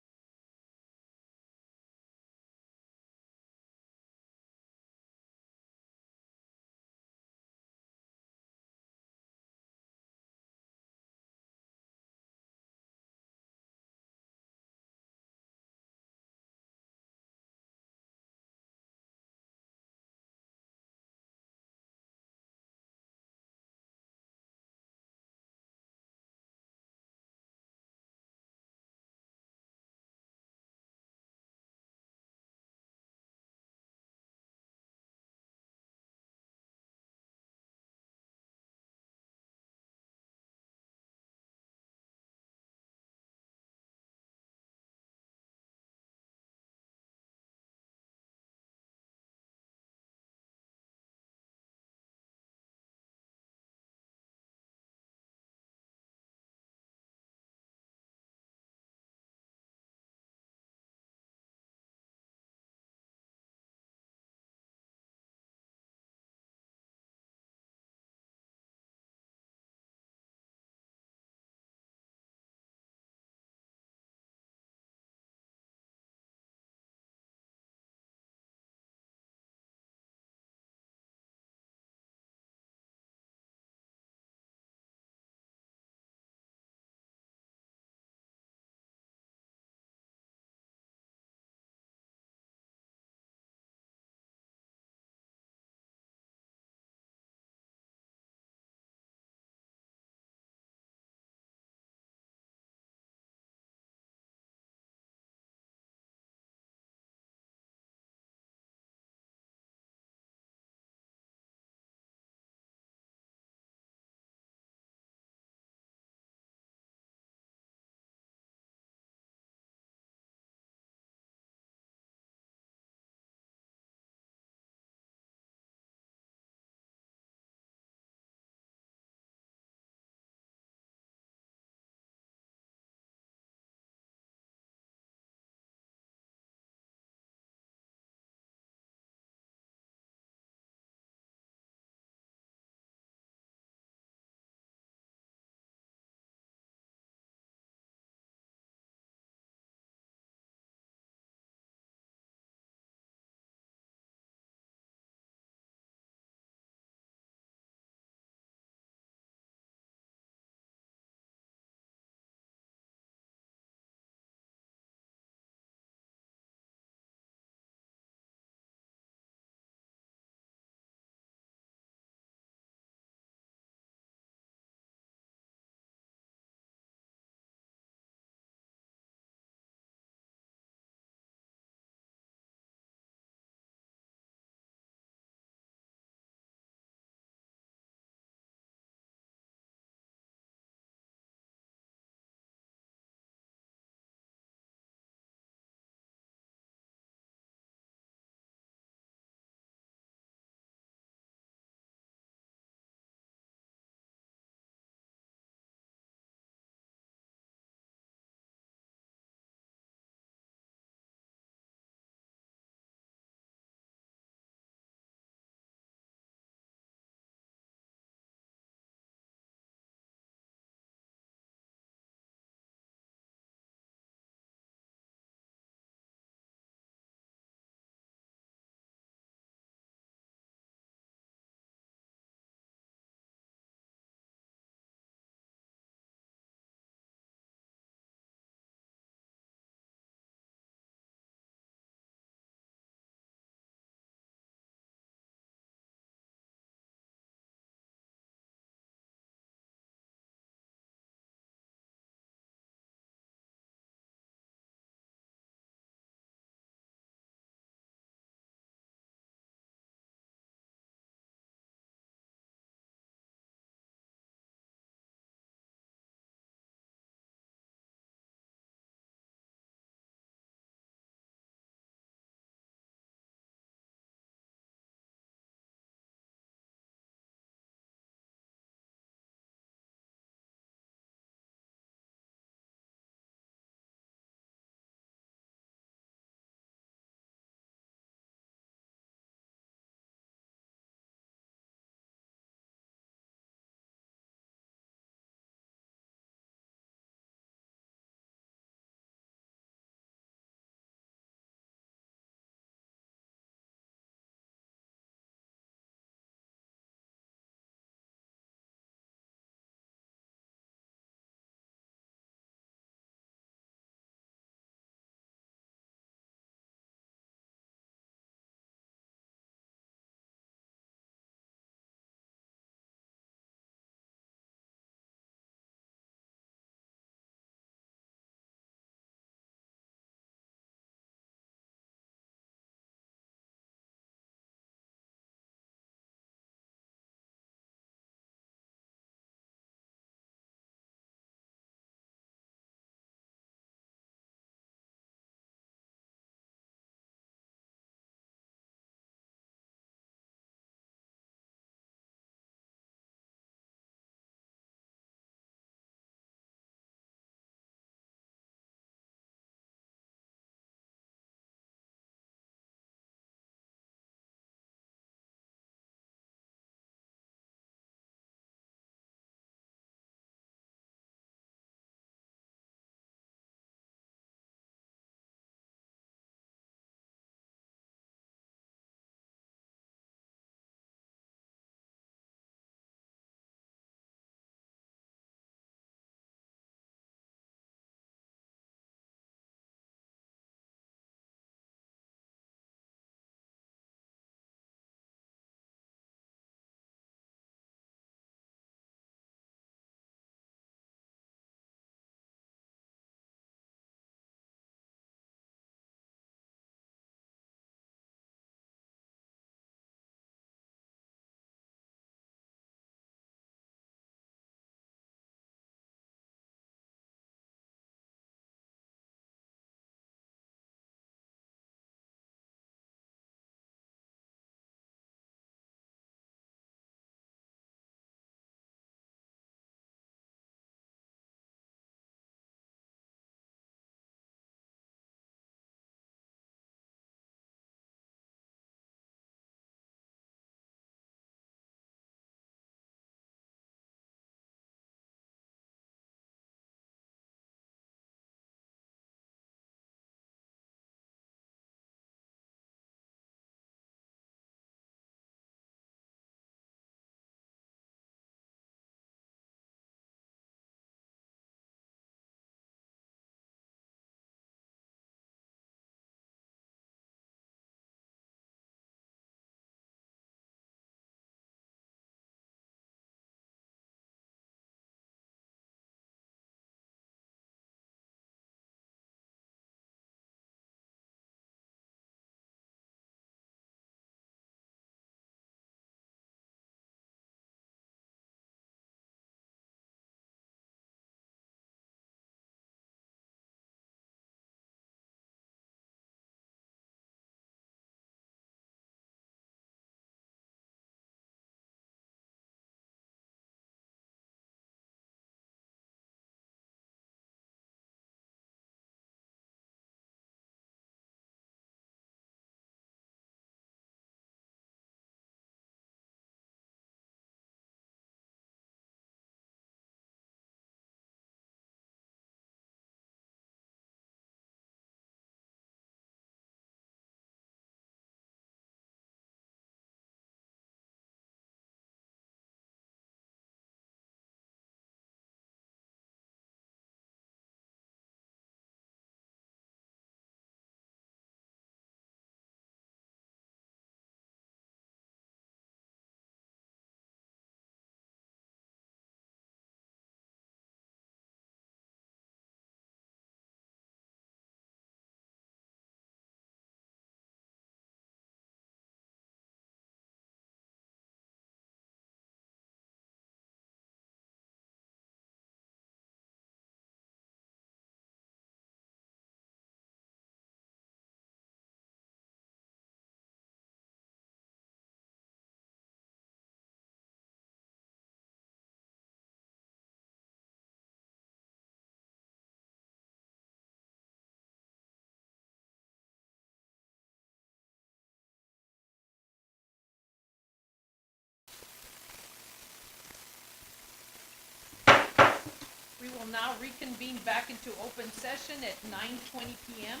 We will now reconvene back into open session at 9:20 PM.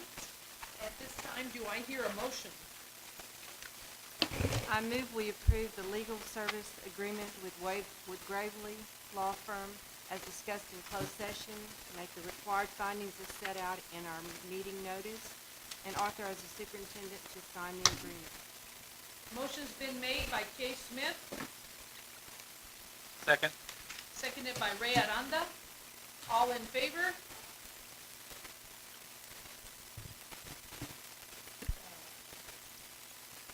At this time, do I hear a motion? I move we approve the legal service agreement with Gravely Law Firm as discussed in closed session, make the required findings as set out in our meeting notice, and authorize the superintendent to sign the agreement. Motion's been made by Kay Smith, Second? seconded by Ray Aranda. All in favor?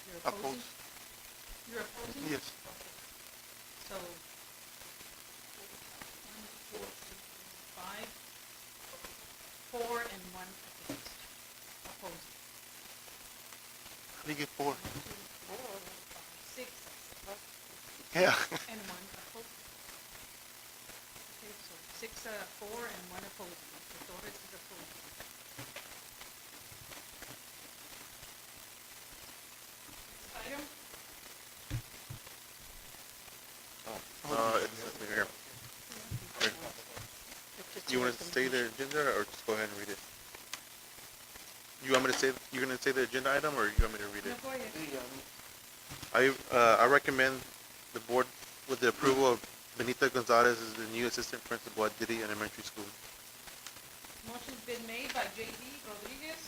You're opposing? Oppose. You're opposing? Yes. Okay. So, 1, 4, 5, 4, and 1 against. Opposing. How do you get 4? 1, 2, 4, 5, 6, Yeah. and 1 opposing. Okay, so 6, 4, and 1 opposing. Mr. Torres is opposing. Next item? It's here. You want to say the agenda or just go ahead and read it? You want me to say, you're going to say the agenda item or you want me to read No, it? go ahead. I recommend the board with the approval of Benita Gonzalez as the new assistant principal at Dilly Elementary School. Motion's been made by J.D. Rodriguez,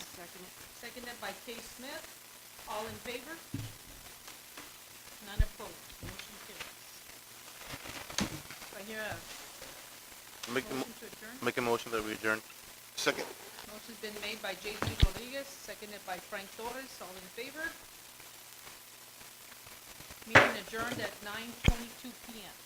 seconded by Kay Smith. All in favor? None opposed. Motion carries. Do I hear a motion to adjourn? Make a motion that we adjourn. Second. Motion's been made by J.D. Rodriguez, seconded by Frank Torres. All in favor? Meeting adjourned at 9:22 PM.